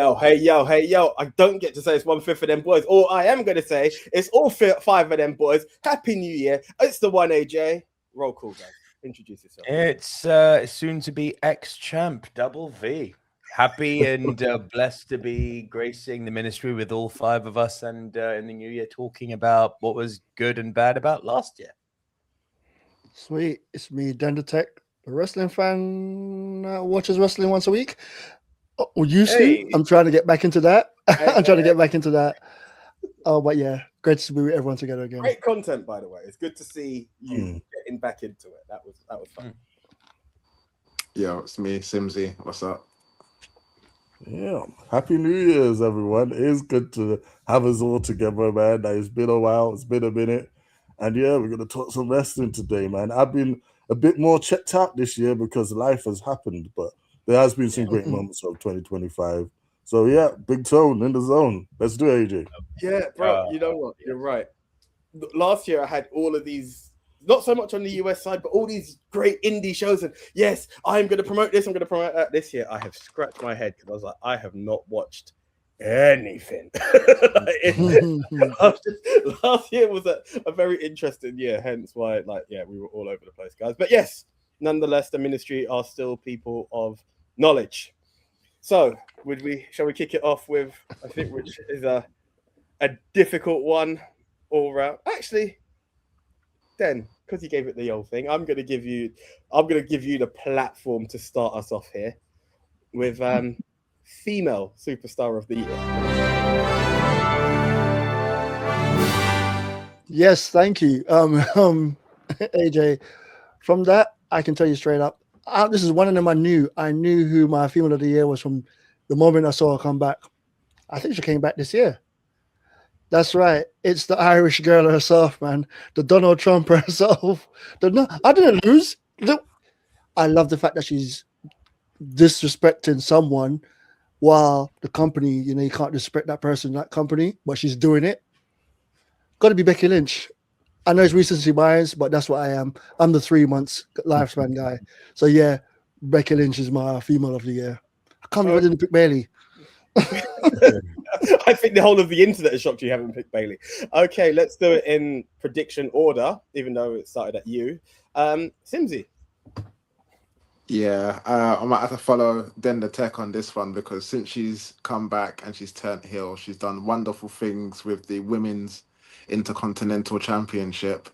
yo. I don't get to say it's 1/5 of them boys. All I am going to say is all 5 of them boys. Happy New Year. It's the one, AJ. Roll call, guys. Introduce yourself. It's soon to be ex-champ, Double V. Happy and blessed to be gracing the ministry with all 5 of us and in the new year talking about what was good and bad about last year. Sweet. It's me, Dendertech, a wrestling fan, watches wrestling once a week. Or used to. I'm trying to get back into that. Oh, but yeah, great to be with everyone together again. Great content, by the way. It's good to see you getting back into it. That was fun. Yo, it's me, Simsy. What's up? Yeah, Happy New Year's, everyone. It is good to have us all together, man. It's been a while. It's been a minute. And yeah, we're going to talk some wrestling today, man. I've been a bit more checked out this year because life has happened, but there has been some great moments of 2025. So yeah, Big Tone in the zone. Let's do it, AJ. Yeah, bro, you know what? You're right. Last year I had all of these, not so much on the US side, but all these great indie shows. And yes, I'm going to promote this, I'm going to promote that. This year I have scratched my head because I was like, I have not watched anything. Last year was a very interesting year, hence why, we were all over the place, guys. But yes, nonetheless, the ministry are still people of knowledge. So, shall we kick it off with, I think, which is a difficult one all round. Actually, Den, because you gave it the old thing, I'm gonna give you the platform to start us off here with female superstar of the year. Yes, thank you. AJ. From that, I can tell you straight up. This is one of them I knew who my female of the year was from the moment I saw her come back. I think she came back this year. That's right. It's the Irish girl herself, man. The Donald Trump herself. I didn't lose. I love the fact that she's disrespecting someone while the company, you can't disrespect that person, that company, but she's doing it. Got to be Becky Lynch. I know it's recency bias, but that's what I am. I'm the 3 months lifespan guy. So yeah, Becky Lynch is my female of the year. I can't believe I didn't pick Bailey. I think the whole of the internet is shocked you haven't picked Bailey. Okay, let's do it in prediction order, even though it started at you. Simsy. Yeah, I might have to follow Dendertech on this one because since she's come back and she's turned heel, she's done wonderful things with the women's Intercontinental Championship,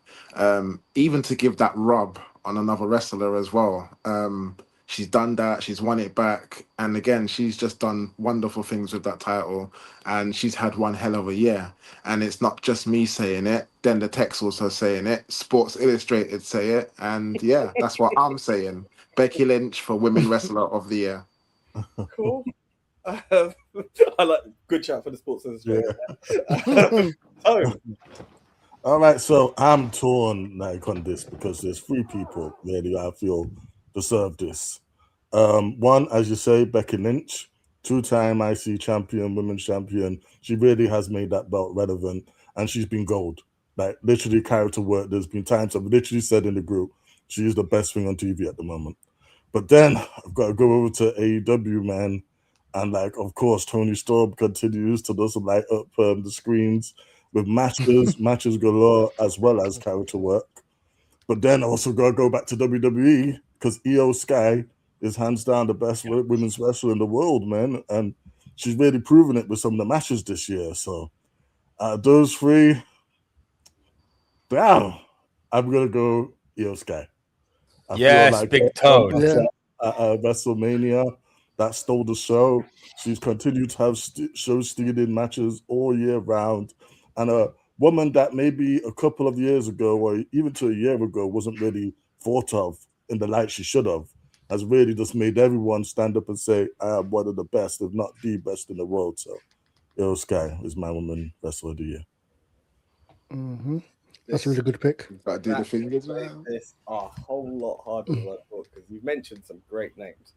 even to give that rub on another wrestler as well. She's done that, she's won it back, and again, she's just done wonderful things with that title, and she's had one hell of a year. And it's not just me saying it, Dendertech's also saying it, Sports Illustrated say it, and yeah, that's what I'm saying. Becky Lynch for Women Wrestler of the Year. Cool. I like good chat for the Sports Illustrated. Yeah. All right, so I'm torn on this because there's 3 people really I feel deserve this. One, as you say, Becky Lynch, 2-time IC champion, women's champion. She really has made that belt relevant, and she's been gold. Literally character work. There's been times I've literally said in the group, she's the best thing on TV at the moment. But then I've got to go over to AEW, man. And of course, Tony Storm continues to just light up the screens with matches galore, as well as character work. But then I also got to go back to WWE because Io Sky is hands down the best women's wrestler in the world, man. And she's really proven it with some of the matches this year. So those 3, wow, I'm going to go Io Sky. Yes, Big Tone. WrestleMania, that stole the show. She's continued to have show-stealing matches all year round. And a woman that maybe a couple of years ago, or even to a year ago, wasn't really thought of in the light she should have, has really just made everyone stand up and say, I am one of the best, if not the best in the world. So, Io Sky is my woman wrestler of the year. Mm-hmm. That's a really good pick. Got to do the thing as well. This a whole lot harder than I thought because you've mentioned some great names.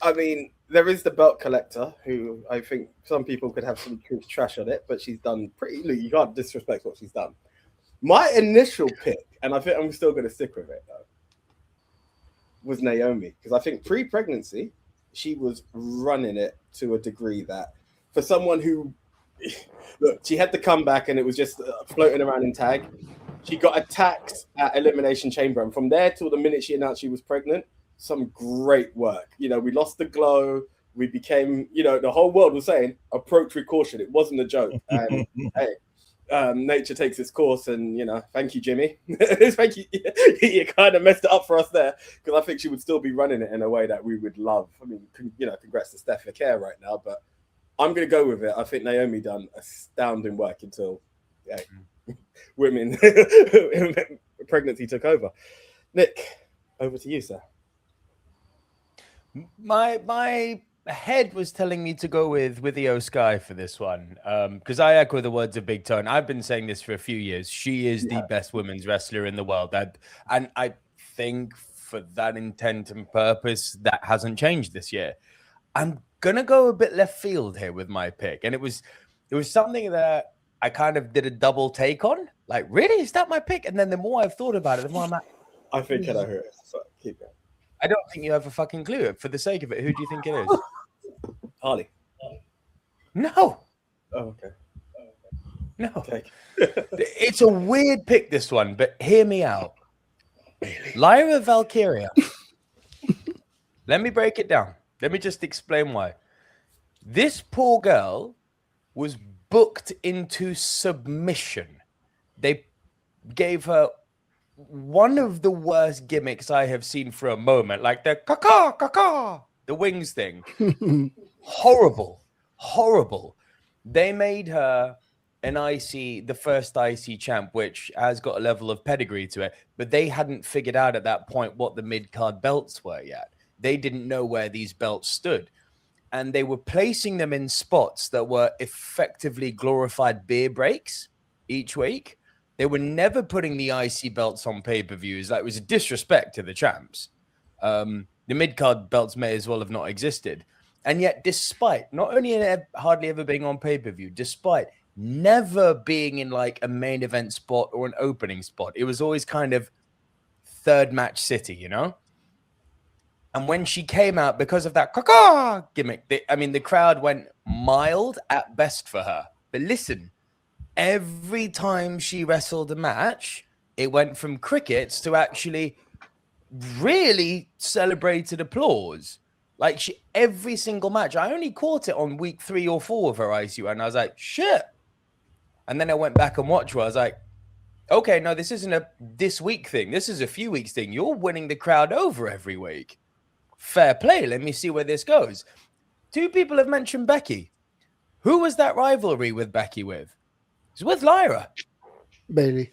I mean, there is the belt collector who I think some people could have some trash on it, but she's done pretty. Look, you can't disrespect what she's done. My initial pick, and I think I'm still going to stick with it though, was Naomi because I think pre-pregnancy she was running it to a degree that for someone who, look, she had to come back and it was just floating around in tag. She got attacked at Elimination Chamber, and from there till the minute she announced she was pregnant, some great work. You know, we lost the glow. We became, you know, the whole world was saying approach with caution. It wasn't a joke. And hey, nature takes its course, and you know, thank you, Jimmy. Thank you. You kind of messed it up for us there, because I think she would still be running it in a way that we would love. I mean, you know, congrats to Steph Lecare right now, but I'm going to go with it. I think Naomi done astounding work until women pregnancy took over. Nick, over to you, sir. My head was telling me to go with Io Sky for this one, because I echo the words of Big Tone. I've been saying this for a few years. She is the best women's wrestler in the world. And I think for that intent and purpose, that hasn't changed this year. I'm gonna go a bit left field here with my pick, and it was something that I kind of did a double take on. Like, really, is that my pick? And then the more I've thought about it, the more I'm like, I think I know who it is. So keep going. I don't think you have a fucking clue. For the sake of it, who do you think it is? Harley. No. Oh, okay. No. Okay. It's a weird pick, this one, but hear me out. Lyra Valkyria. Let me break it down. Let me just explain why. This poor girl was booked into submission. They gave her one of the worst gimmicks I have seen for a moment, like the caca, the wings thing. Horrible. They made her an IC, the first IC champ, which has got a level of pedigree to it, but they hadn't figured out at that point what the mid-card belts were yet. They didn't know where these belts stood. And they were placing them in spots that were effectively glorified beer breaks each week. They were never putting the IC belts on pay-per-views. That was a disrespect to the champs. The mid-card belts may as well have not existed. And yet, despite not only hardly ever being on pay-per-view, despite never being in like a main event spot or an opening spot, it was always kind of third match city, you know? And when she came out, because of that caca gimmick, the crowd went mild at best for her. But listen, every time she wrestled a match, it went from crickets to actually really celebrated applause. Like, every single match, I only caught it on week 3 or 4 of her ICU, and I was like, shit. And then I went back and watched her. I was like, okay, no, this isn't a this week thing. This is a few weeks thing. You're winning the crowd over every week. Fair play. Let me see where this goes. 2 people have mentioned Becky. Who was that rivalry with Becky with? It's with Lyra. Bailey.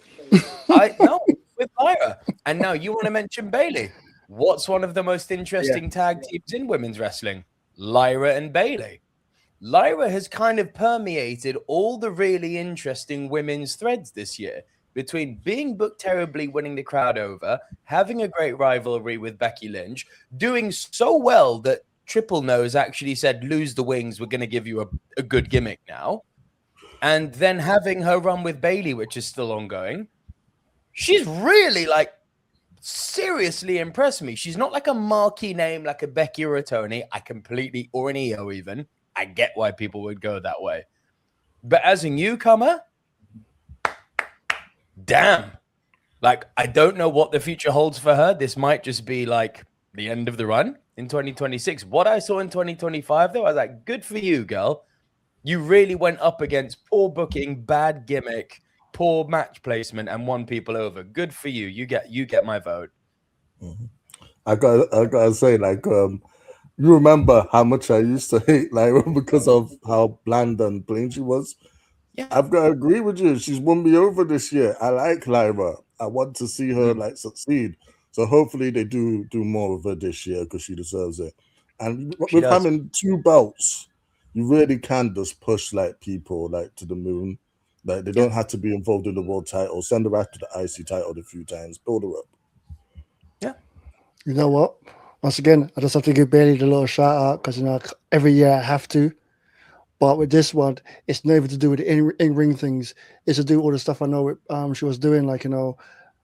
No, with Lyra. And now you want to mention Bailey. What's one of the most interesting tag teams in women's wrestling? Lyra and Bailey. Lyra has kind of permeated all the really interesting women's threads this year, between being booked terribly, winning the crowd over, having a great rivalry with Becky Lynch, doing so well that Triple Nose actually said, lose the wings, we're going to give you a good gimmick now. And then having her run with Bailey, which is still ongoing. She's really, like, seriously impressed me. She's not like a marquee name like a Becky or a Tony. Or an Io even. I get why people would go that way. But as a newcomer, damn. Like, I don't know what the future holds for her. This might just be like the end of the run in 2026. What I saw in 2025, though, I was like, good for you, girl. You really went up against poor booking, bad gimmick, poor match placement, and won people over. Good for you. You get my vote. Mm-hmm. I gotta say, like, you remember how much I used to hate Lyra because of how bland and plain she was? Yeah. I've got to agree with you. She's won me over this year. I like Lyra. I want to see her like succeed. So hopefully they do more of her this year because she deserves it. And with having 2 belts, you really can just push like people like to the moon. Like, they don't have to be involved in the world title. Send her back to the IC title a few times. Build her up. Yeah. You know what? Once again, I just have to give Bailey the little shout out because, you know, every year I have to. But with this one, it's not even to do with the in-ring things. It's to do with all the stuff I know she was doing. Like, you know,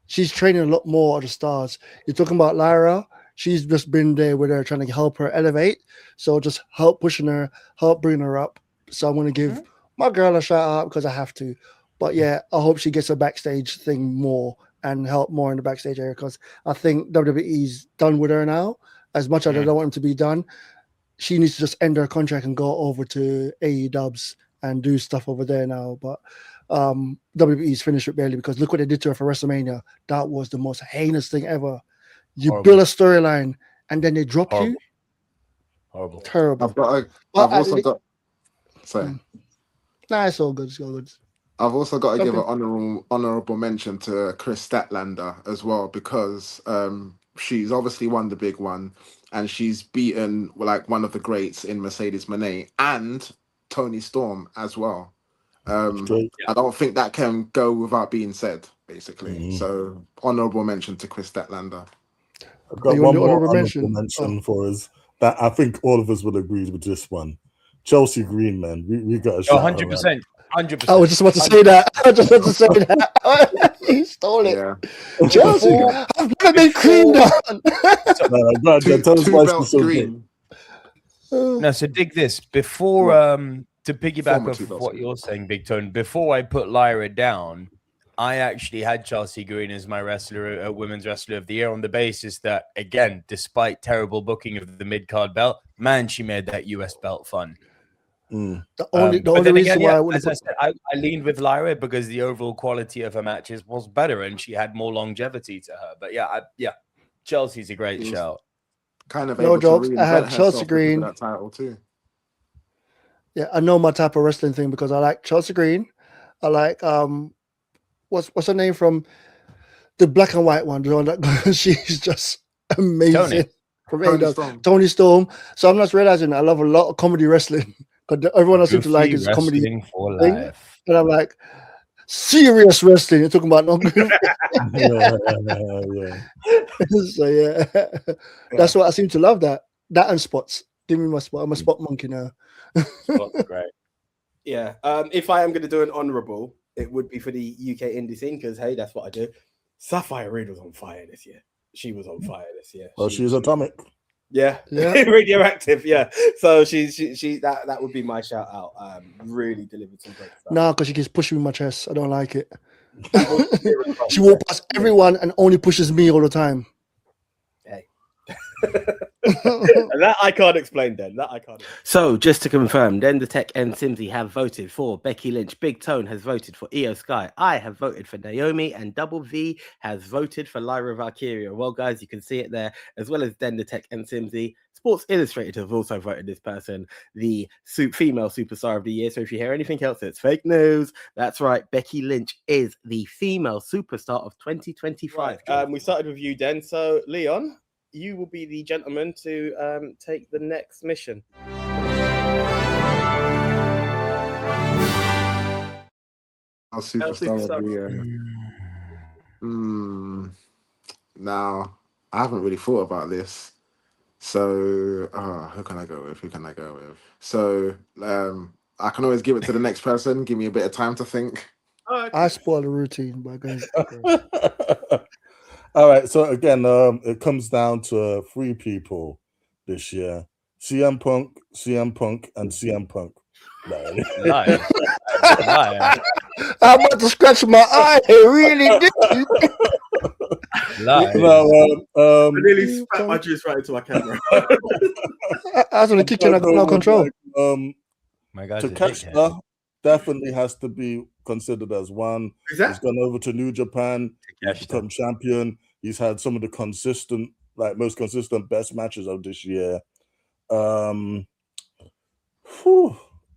she's training a lot more of the stars. You're talking about Lyra. she's just been there with her, trying to help her elevate. So just help pushing her, help bring her up. So I'm going to give my girl a shout out because I have to. But yeah, I hope she gets a backstage thing more and help more in the backstage area, because I think WWE's done with her now. As much as I don't want him to be done, she needs to just end her contract and go over to AEW and do stuff over there now. But WWE's finished it barely, because look what they did to her for WrestleMania. That was the most heinous thing ever. You build a storyline and then they drop you. Horrible. Terrible. I've also got. Sorry. Nah, it's all good. It's all good. I've also got to give an honorable mention to Chris Statlander as well, because she's obviously won the big one, and she's beaten like one of the greats in Mercedes Moné and Tony Storm as well. I don't think that can go without being said, basically. So honorable mention to Chris Statlander. I've got one more honorable mention for us that I think all of us would agree with this one. Chelsea Green, man. We got a shot. 100%. 100%. I was just about to say that. I just want to say that. He stole it. Yeah. Chelsea, I've never been creamed on. Two belts green. No, so dig this. Before to piggyback off what you're saying, Big Tone, before I put Lyra down, I actually had Chelsea Green as my wrestler, women's wrestler of the year, on the basis that, again, despite terrible booking of the mid-card belt, man, she made that US belt fun. The only reason why I wouldn't, as I said, I leaned with Lyra because the overall quality of her matches was better and she had more longevity to her. But Chelsea's a great shout. Kind of no jokes. I had Chelsea Green. That title too. Yeah, I know my type of wrestling thing, because I like Chelsea Green. I like what's her name from the black and white one? She's just amazing. Tony Storm. So I'm just realizing I love a lot of comedy wrestling. But everyone else seems to like is comedy thing. And I'm like, serious wrestling. You're talking about no good. So that's what I seem to love. That and spots. Give me my spot. I'm a spot monkey now. Spots great. Yeah. If I am going to do an honourable, it would be for the UK indie scene, because hey, that's what I do. Sapphire Reed was on fire this year. She was on fire this year. Well, she's atomic. Yeah. Radioactive. Yeah. So she that would be my shout out. Really delivered some great stuff. No, because she keeps pushing me in my chest. I don't like it. She walks past everyone and only pushes me all the time. Hey. That I can't explain then. So just to confirm, then the Tech and Simsy have voted for Becky Lynch. Big Tone has voted for Io Sky. I have voted for Naomi, and Double V has voted for Lyra Valkyria. Well, guys, you can see it there, as well as then the Tech and Simsy. Sports Illustrated have also voted this person the female superstar of the year. So if you hear anything else, it's fake news. That's right. Becky Lynch is the female superstar of 2025. Right. We started with you, Den. So Leon, you will be the gentleman to take the next mission. Our superstar of the year. Now, I haven't really thought about this. So, who can I go with? So, I can always give it to the next person. Give me a bit of time to think. I spoil the routine by going. All right, so again, it comes down to three people this year: CM Punk, and CM Punk. Nice. I'm about to scratch my eye. Really did. I nearly spat my juice right into my camera. I was in the kitchen. I got no control. My God, Takeshita definitely has to be considered as one. He's gone over to New Japan, he's become champion. He's had some of the most consistent best matches of this year.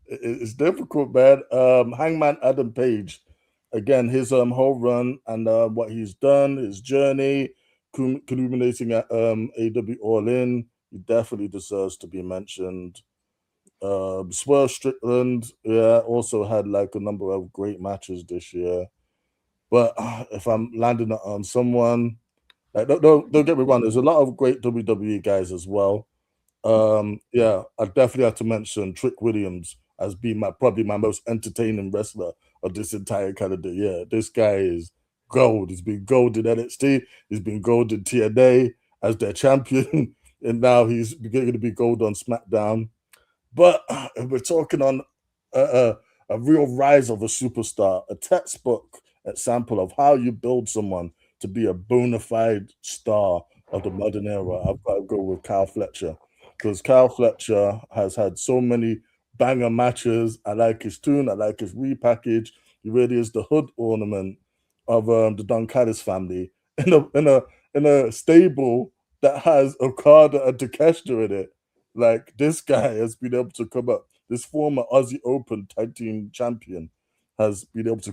It's difficult, man. Hangman Adam Page, again, his whole run and what he's done, his journey, culminating at AEW All In, he definitely deserves to be mentioned. Swerve Strickland, also had like a number of great matches this year. But if I'm landing on someone, like, don't get me wrong, there's a lot of great WWE guys as well. I definitely have to mention Trick Williams as being probably my most entertaining wrestler of this entire calendar year. This guy is gold. He's been gold in NXT. He's been gold in TNA. as their champion, and now he's going to be gold on SmackDown. But we're talking on a real rise of a superstar, a textbook example of how you build someone to be a bona fide star of the modern era. I've got to go with Kyle Fletcher, because Kyle Fletcher has had so many banger matches. I like his tune. I like his repackage. He really is the hood ornament of the Don Callis family in a stable that has Okada and Takeshita in it. Like, this guy has been able to come up. This former Aussie Open tag team champion has been able to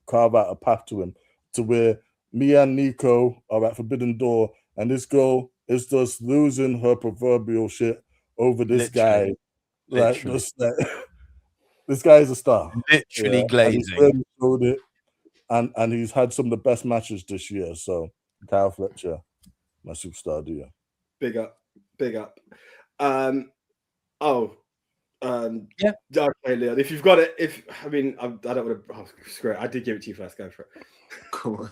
carve out a path to him, to where me and Nico are at Forbidden Door, and this girl is just losing her proverbial shit over this guy. Like, this guy is a star. Literally glazing. And he's really showed it, and he's had some of the best matches this year. So, Kyle Fletcher, my superstar, do you? Big up. Yeah. Okay, Leon. If you've got it, I don't want to. Oh, screw it. I did give it to you first. Go for it. Cool.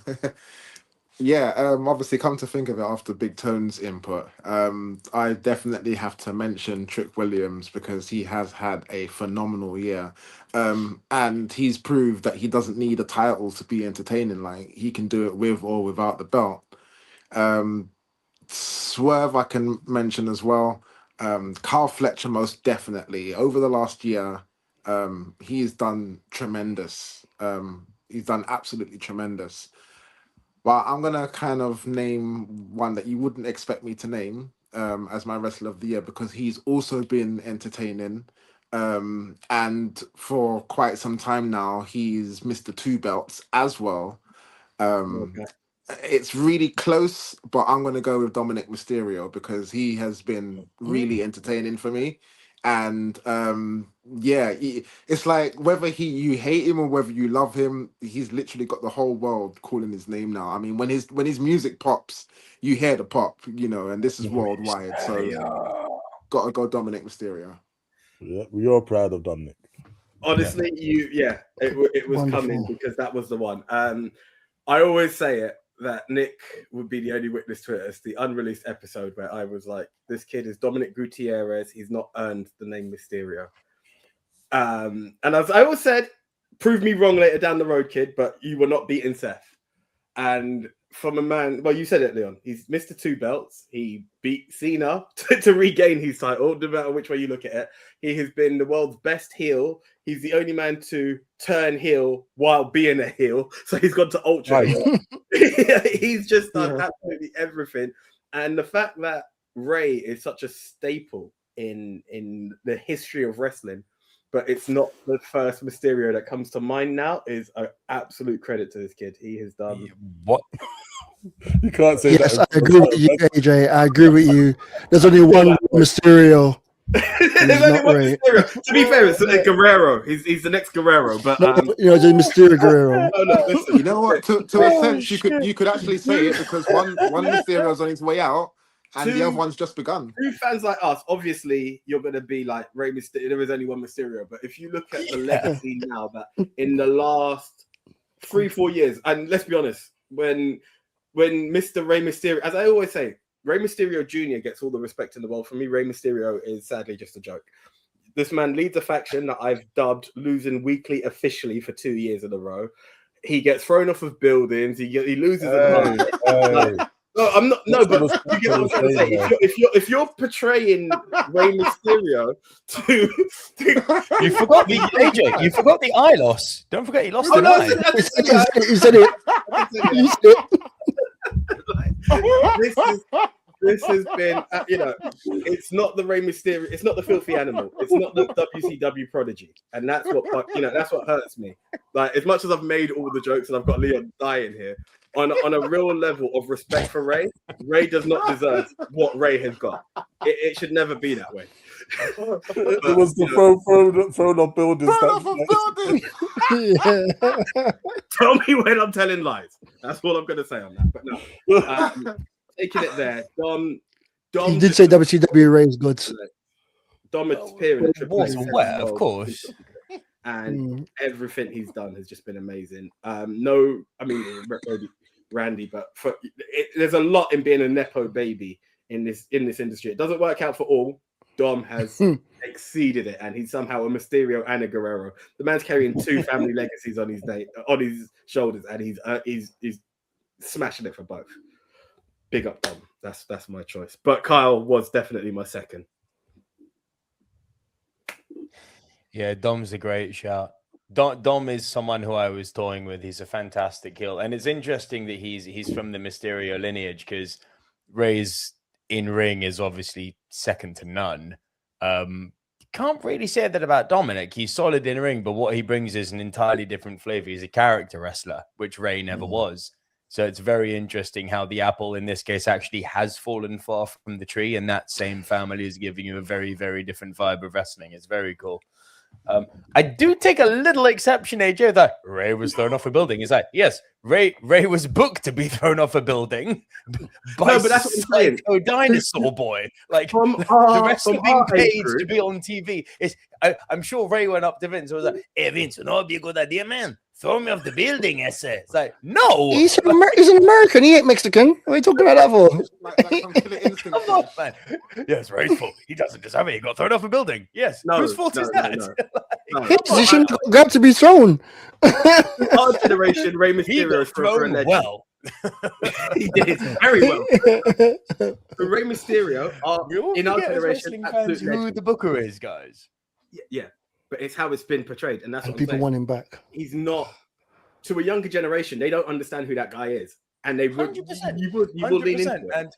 Yeah, obviously, come to think of it, after Big Tone's input, I definitely have to mention Trick Williams, because he has had a phenomenal year, and he's proved that he doesn't need a title to be entertaining. Like, he can do it with or without the belt. Swerve I can mention as well. Carl Fletcher, most definitely. Over the last year, he's done tremendous. He's done absolutely tremendous. But I'm going to kind of name one that you wouldn't expect me to name as my Wrestler of the Year, because he's also been entertaining. And for quite some time now, he's Mr. Two Belts as well. Okay. It's really close, but I'm going to go with Dominic Mysterio, because he has been really entertaining for me. And it's like, whether you hate him or whether you love him, he's literally got the whole world calling his name now. I mean, when his music pops, you hear the pop, and this is worldwide. So gotta go Dominic Mysterio. Yeah, we are proud of Dominic. Honestly, it was Wonderful. coming, because that was the one. I always say it, that Nick would be the only witness to it. It's the unreleased episode where I was like, this kid is Dominic Gutierrez. He's not earned the name Mysterio. And as I always said, prove me wrong later down the road, kid, but you were not beating Seth. And from a man, well, you said it, Leon. He's Mr. Two Belts. He beat Cena to regain his title, no matter which way you look at it. He has been the world's best heel. He's the only man to turn heel while being a heel. So he's gone to ultra heel. He's just done absolutely everything. And the fact that Ray is such a staple in the history of wrestling, but it's not the first Mysterio that comes to mind now, is an absolute credit to this kid. He has done what? You can't say Yes, that. I agree with you, AJ. I agree with you. There's only one Mysterio. There's only one Mysterio. To be fair, it's Guerrero. He's the next Guerrero, but just Mysterio Guerrero. no, listen. You know what? To a sense, you could actually say it, because one Mysterio's on his way out, and the other one's just begun. True fans like us, obviously, you're going to be like, Rey Mysterio, there is only one Mysterio. But if you look at the legacy now, that in the last 3-4 years, and let's be honest, when Mr. Rey Mysterio, as I always say, Rey Mysterio Jr. gets all the respect in the world. For me, Rey Mysterio is sadly just a joke. This man leads a faction that I've dubbed losing weekly officially for 2 years in a row. He gets thrown off of buildings. He loses. No, I'm not. No, but you get what I'm trying to say. If you're portraying Rey Mysterio to you forgot the AJ. You forgot the eye loss. Don't forget he lost an eye. You said it. You said it. This has been, it's not the Rey Mysterio, it's not the filthy animal, it's not the WCW prodigy, and that's what hurts me. Like, as much as I've made all the jokes and I've got Leon dying here, on a real level of respect for Ray does not deserve what Ray has got. It should never be that way. It was the thrown off buildings. Tell me when I'm telling lies. That's all I'm going to say on that. But no, taking it there. Dom. He did say WCW Ray is good. Dom appearing. Of course. And everything he's done has just been amazing. Randy, but there's a lot in being a nepo baby in this industry. It doesn't work out for all. Dom has exceeded it, and he's somehow a Mysterio and a Guerrero. The man's carrying 2 family legacies on his shoulders, and he's smashing it for both. Big up Dom. That's my choice. But Kyle was definitely my second. Yeah, Dom's a great shout. Dom is someone who I was toying with. He's a fantastic heel, and it's interesting that he's from the Mysterio lineage, because Ray's in ring is obviously second to none. Can't really say that about Dominic. He's solid in ring, but what he brings is an entirely different flavor. He's a character wrestler, which Ray never was. So it's very interesting how the apple in this case actually has fallen far from the tree, and that same family is giving you a very, very different vibe of wrestling. It's very cool. I do take a little exception, AJ, that Ray was thrown off a building. It's like, yes, Ray was booked to be thrown off a building by but that's what I'm saying. Psycho Dinosaur Boy. Like, the wrestler being paid to be on TV. I'm sure Ray went up to Vince and was like, "Hey, Vince, no, be a good idea, man. Throw me off the building, I say." It's like, no. He's an American. He ain't Mexican. What are you talking about that for? Like some Killer Instinct Come on, man. Yes, Ray's fault. He doesn't deserve it. He got thrown off a building. Yes. Whose fault is that? He shouldn't grab to be thrown. Our generation, Rey He Mysterio got thrown well. He did very well. So Rey Mysterio in our generation, fans who the Booker is, guys. Yeah, but it's how it's been portrayed, and that's what people want him back. He's not, to a younger generation. They don't understand who that guy is, and they would. 100%. You will lean into it. And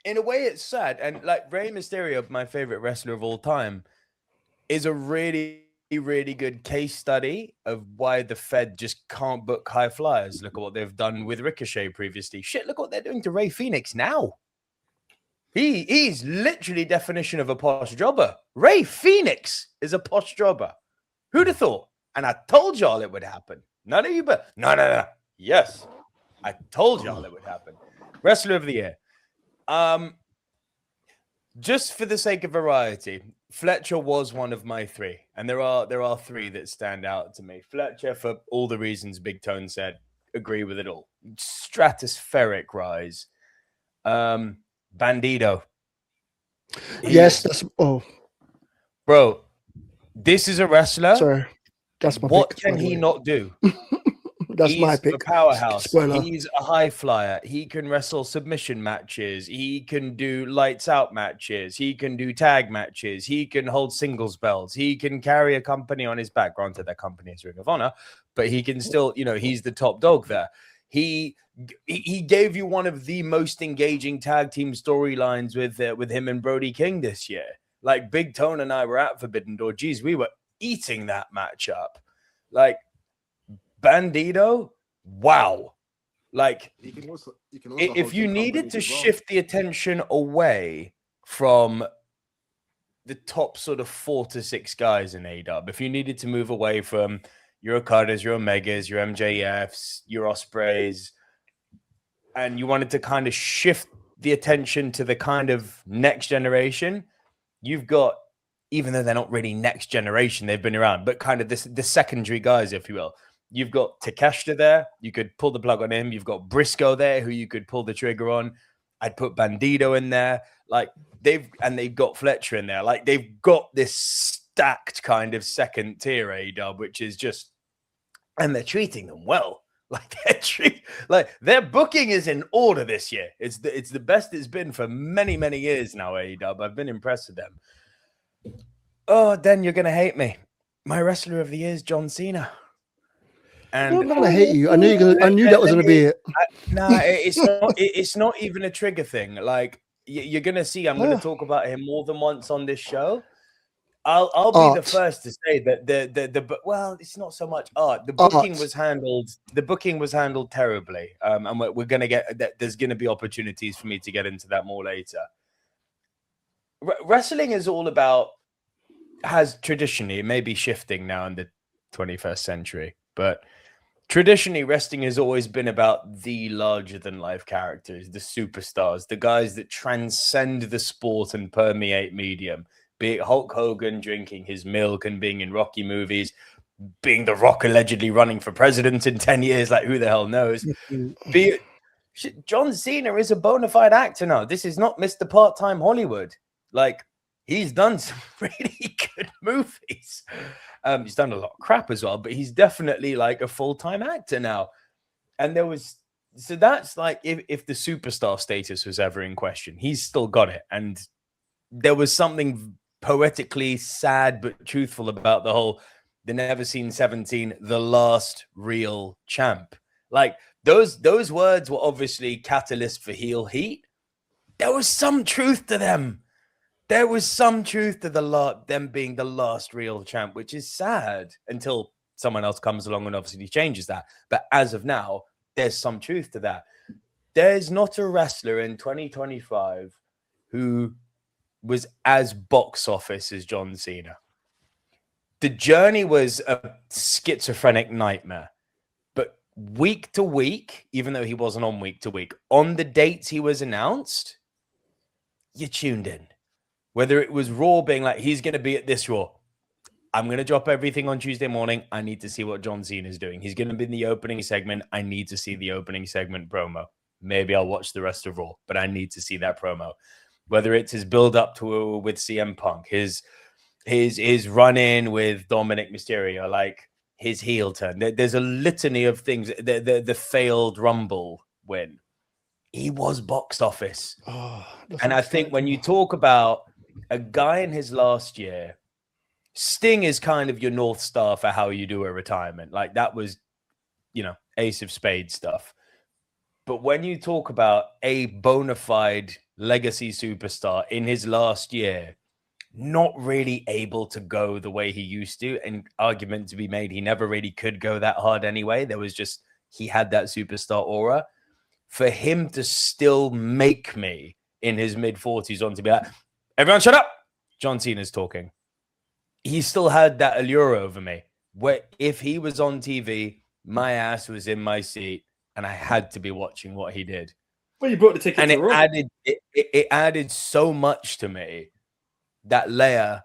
in a way, it's sad. And like Rey Mysterio, my favorite wrestler of all time, is a really, really good case study of why the Fed just can't book high flyers. Look at what they've done with Ricochet previously. Shit, look what they're doing to Rey Fenix now. He's literally definition of a posh jobber. Rey Fenix is a posh jobber. Who'd have thought? And I told y'all it would happen. None of you, but no. Yes, I told y'all it would happen. Wrestler of the year. Just for the sake of variety, Fletcher was one of my 3, and there are 3 that stand out to me. Fletcher, for all the reasons Big Tone said, agree with it all. Stratospheric rise. Bandito. Yes, Bro, this is a wrestler. Sorry, that's my What pick, can he not do? That's my pick. He's a powerhouse. Spoiler. He's a high flyer. He can wrestle submission matches. He can do lights out matches. He can do tag matches. He can hold singles belts. He can carry a company on his back. Granted, that company is Ring of Honor, but he can still, he's the top dog there. He gave you one of the most engaging tag team storylines with him and Brody King this year. Like, Big Tone and I were at Forbidden Door. Geez, we were eating that matchup. Like, Bandito, wow. Like, You can also if you needed to shift the attention away from the top sort of 4 to 6 guys in AEW, if you needed to move away from your Okadas, your Omegas, your MJFs, your Ospreys, and you wanted to kind of shift the attention to the kind of next generation, you've got, even though they're not really next generation, they've been around, but kind of the secondary guys, if you will. You've got Takeshita there. You could pull the plug on him. You've got Briscoe there, who you could pull the trigger on. I'd put Bandito in there. Like, they've got Fletcher in there. Like, they've got this stacked kind of second tier AEW, which is just, and they're treating them well. Like, their booking is in order this year. It's the best it's been for many, many years now, AEW. I've been impressed with them. Oh, then you're gonna hate me. My wrestler of the year is John Cena. And I'm not gonna hate you. I knew that was gonna be it. It's not even a trigger thing. Like, you're gonna see, I'm gonna talk about him more than once on this show. I'll be the first to say that well, it's not so much art. The booking was handled terribly. And we're gonna get that. There's gonna be opportunities for me to get into that more later. Wrestling is all about, has traditionally, it may be shifting now in the 21st century, but traditionally wrestling has always been about the larger than life characters, the superstars, the guys that transcend the sport and permeate medium. Be it Hulk Hogan drinking his milk and being in Rocky movies, being The Rock allegedly running for president in 10 years, like, who the hell knows? Be John Cena is a bona fide actor now. This is not Mr. Part-Time Hollywood. Like, he's done some really good movies. He's done a lot of crap as well, but he's definitely like a full-time actor now. And so that's like, if the superstar status was ever in question, he's still got it. And there was something poetically sad but truthful about the Never Seen 17, the last real champ. Like, those words were obviously catalyst for heel heat. There was some truth to them. There was some truth to them being the last real champ, which is sad until someone else comes along and obviously changes that. But as of now, there's some truth to that. There's not a wrestler in 2025 who was as box office as John Cena. The journey was a schizophrenic nightmare. But week to week, even though he wasn't on week to week, on the dates he was announced, you tuned in. Whether it was Raw being like, he's going to be at this Raw. I'm going to drop everything on Tuesday morning. I need to see what John Cena is doing. He's going to be in the opening segment. I need to see the opening segment promo. Maybe I'll watch the rest of Raw, but I need to see that promo. Whether it's his build up to with CM Punk, his run-in with Dominic Mysterio, like his heel turn. There's a litany of things. The failed Rumble win. He was box office. And I think when you talk about a guy in his last year, Sting is kind of your North Star for how you do a retirement. Like, that was, Ace of Spades stuff. But when you talk about a bona fide legacy superstar in his last year, not really able to go the way he used to, and argument to be made, he never really could go that hard anyway. There was just, he had that superstar aura. For him to still make me in his mid-40s on to be like, everyone shut up, John Cena's talking. He still had that allure over me, where if he was on TV, my ass was in my seat and I had to be watching what he did. Well, you brought the ticket and to Raw. It added so much to me that Leia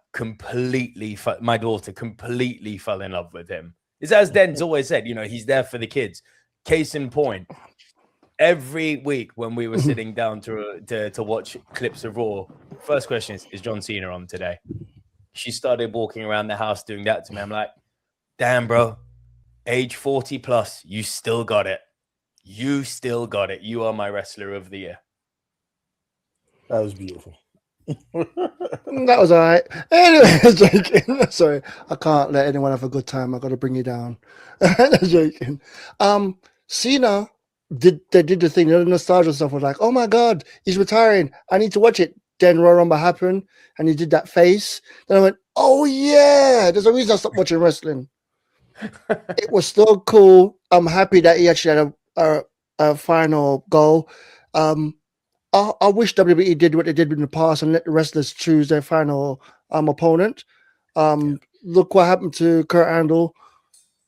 my daughter completely fell in love with him. It's as Den's always said, he's there for the kids. Case in point, every week when we were sitting down to watch clips of Raw, first question is John Cena on today? She started walking around the house doing that to me. I'm like, damn, bro, age 40 plus, you still got it. You still got it. You are my wrestler of the year. That was beautiful. That was all right. Anyway, joking. Sorry, I can't let anyone have a good time. I got to bring you down. Joking. Cena did the thing. The nostalgia stuff was like, oh my god, he's retiring. I need to watch it. Then Royal Rumble happened, and he did that face. Then I went, oh yeah, there's a reason I stopped watching wrestling. It was still cool. I'm happy that he actually had a final goal. I wish WWE did what they did in the past and let the wrestlers choose their final opponent. Look what happened to Kurt Angle.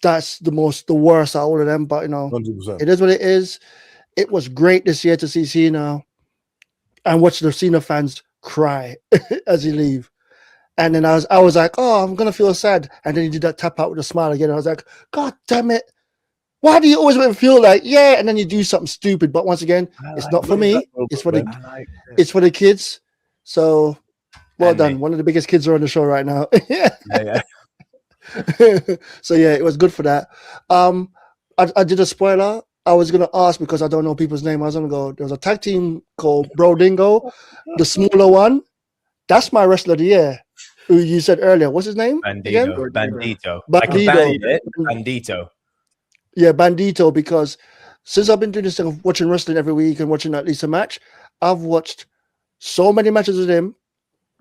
That's the worst out of all of them. But 100%. It is what it is. It was great this year to see Cena and watch the Cena fans cry as he leave. And then I was like, oh, I'm gonna feel sad. And then he did that tap out with a smile again. I was like, God damn it. Why do you always make me feel like, yeah, and then you do something stupid? But once again, it's not for me. It's for the kids. So well done. One of the biggest kids are on the show right now. yeah. So yeah, it was good for that. I did a spoiler. I was gonna ask because I don't know people's name. I was gonna go. There was a tag team called Bro Dingo, the smaller one. That's my wrestler of the year. Who you said earlier? What's his name? Bandito. Bandito. Yeah, Bandito. Because since I've been doing this thing of watching wrestling every week and watching at least a match, I've watched so many matches with him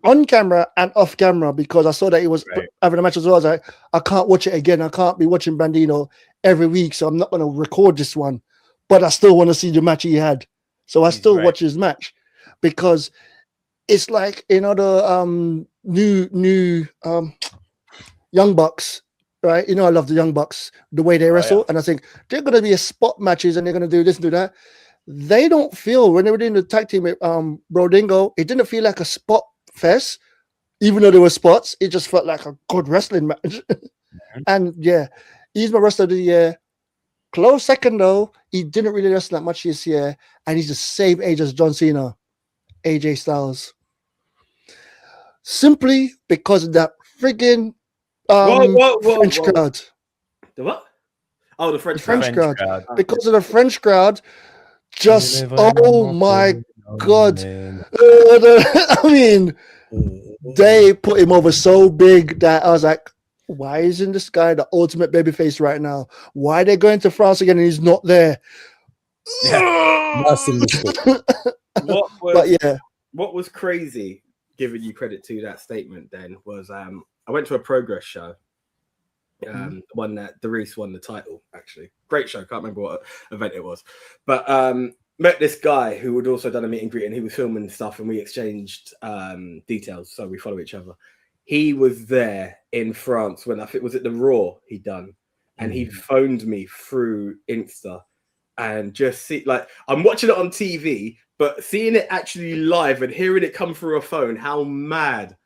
on camera and off camera because I saw that he was having a match as well. I was like, I can't watch it again. I can't be watching Bandito every week, so I'm not going to record this one. But I still want to see the match he had. So I still watch his match because it's like, the new Young Bucks, right? I love the Young Bucks, the way they wrestle. Yeah. And I think they're going to be a spot matches and they're going to do this and do that. They don't feel, when they were doing the tag team with Bro Dingo, it didn't feel like a spot fest, even though there were spots. It just felt like a good wrestling match. And yeah, he's my wrestler of the year. Close second though. He didn't really wrestle that much this year, and he's the same age as John Cena, AJ Styles. Simply because of that friggin' French whoa. crowd. The what? Oh, the French, French crowd. crowd. Because of the French crowd, just oh my god. I mean, they put him over so big that I was like, why isn't this guy the ultimate babyface right now? Why are they going to France again and he's not there? Massive mistake. What was crazy, giving you credit to that statement then, was I went to a Progress show. One that Darius won the title, actually. Great show. Can't remember what event it was. But met this guy who had also done a meet and greet, and he was filming stuff, and we exchanged details, so we follow each other. He was there in France when I think was it the Raw he'd done, and he phoned me through Insta, and just see, like, I'm watching it on TV, but seeing it actually live and hearing it come through a phone, how mad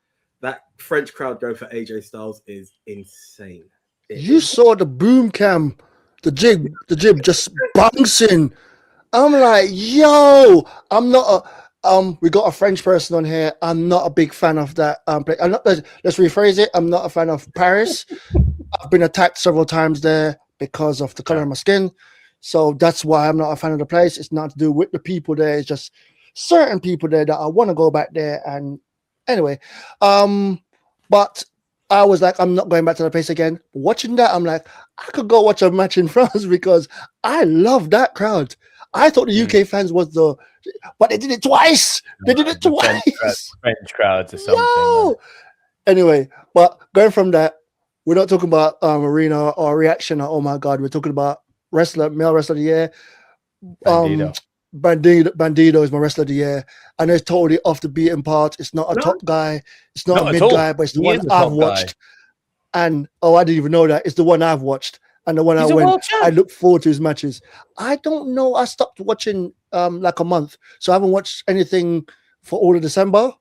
that French crowd go for AJ Styles is insane. You saw the boom cam, the jib just bouncing. I'm like, yo, I'm not a we got a French person on here. I'm not a big fan of that. Let's rephrase it. I'm not a fan of Paris. I've been attacked several times there because of the color of my skin. So that's why I'm not a fan of the place. It's not to do with the people there. It's just certain people there that I want to go back there. And anyway, but I was like, I'm not going back to the place again. Watching that, I'm like, I could go watch a match in France because I love that crowd. I thought the UK fans was but they did it twice. They did it twice. French crowds or something. Yo! Anyway, but going from that, we're not talking about arena or reaction. Or, oh my God, we're talking about male wrestler of the year. Bandido is my wrestler of the year. I know it's totally off the beaten path. It's not a top guy. It's not a mid guy, but it's the one I've watched. And I didn't even know that. It's the one I've watched. And the one I look forward to his matches. I don't know. I stopped watching like a month. So I haven't watched anything for all of December.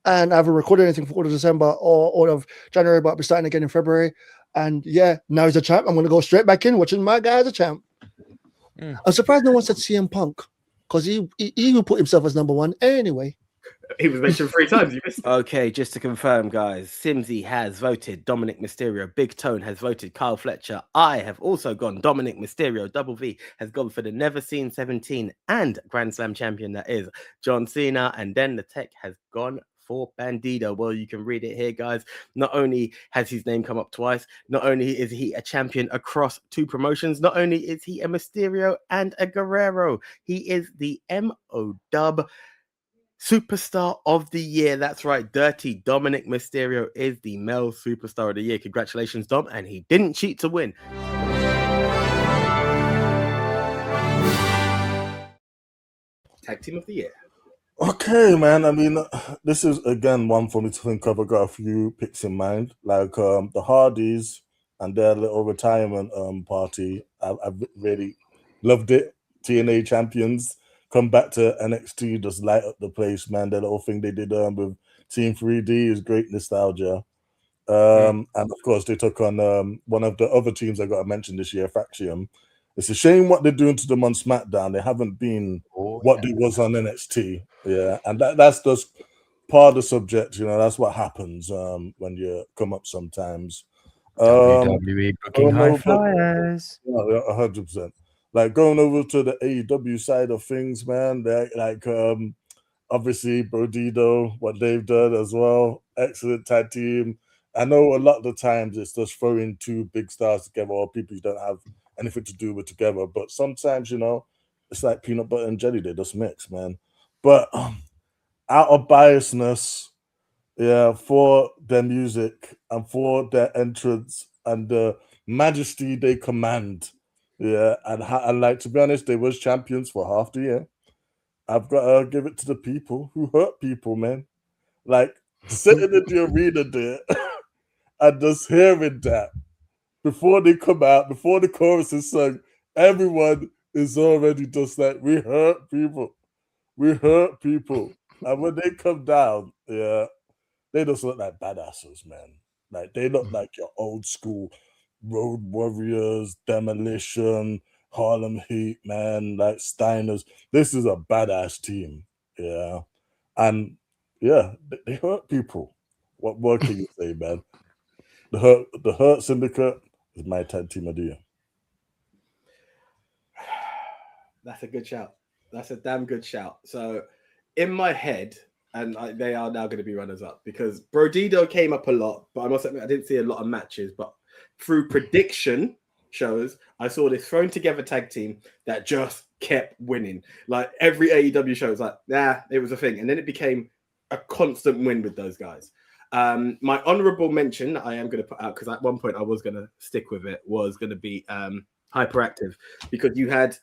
And I haven't recorded anything for all of December or all of January, but I'll be starting again in February. And yeah, now he's a champ. I'm going to go straight back in watching my guy as a champ. I'm surprised no one said CM Punk. Because he will put himself as number one anyway. He was mentioned 3 times. You missed it. Okay, just to confirm, guys, Simsy has voted Dominic Mysterio. Big Tone has voted Kyle Fletcher. I have also gone Dominic Mysterio. Double V has gone for the Never Seen 17 and Grand Slam champion, that is John Cena. And then the Tech has gone for Bandido. Well, you can read it here, guys. Not only has his name come up twice, not only is he a champion across 2 promotions, not only is he a Mysterio and a Guerrero, he is the MOW Superstar of the Year. That's right, Dirty Dominic Mysterio is the male Superstar of the Year. Congratulations, Dom, and he didn't cheat to win. Tag Team of the Year. Okay, man. I mean, this is again one for me to think of. I got a few picks in mind, like the Hardys and their little retirement party. I've really loved it. TNA champions come back to NXT, just light up the place, man. Their little thing they did with Team 3D is great nostalgia. And of course, they took on one of the other teams I got to mention this year, Faction. It's a shame what they're doing to them on SmackDown. They haven't been what they was on NXT. Yeah, and that's just part of the subject. You know, that's what happens when you come up sometimes. WWE booking high flyers. 100%. Like going over to the AEW side of things, man. They're like obviously Bandido, what they've done as well. Excellent tag team. I know a lot of the times it's just throwing 2 big stars together or people you don't have anything to do with together, but sometimes, you know, it's like peanut butter and jelly, they just mix, man. But out of biasness, yeah, for their music and for their entrance and the majesty they command, yeah, and like, to be honest, they was champions for half the year. I've got to give it to the people who hurt people, man. Like sitting in the arena there and just hearing that before they come out, before the chorus is sung, everyone is already just like, we hurt people. We hurt people. And when they come down, yeah, they just look like badasses, man. Like they look like your old school Road Warriors, Demolition, Harlem Heat, man, like Steiners. This is a badass team. Yeah. And yeah, they hurt people. What more can you say, man? The Hurt Syndicate is my tag team of the year. That's a good shout. That's a damn good shout. So in my head, and they are now going to be runners up because Brodido came up a lot, but I must admit I didn't see a lot of matches. But through prediction shows, I saw this thrown together tag team that just kept winning. Like every AEW show was like, it was a thing. And then it became a constant win with those guys. My honorable mention I am going to put out, because at one point I was going to stick with it, was going to be Hyperactive, because you had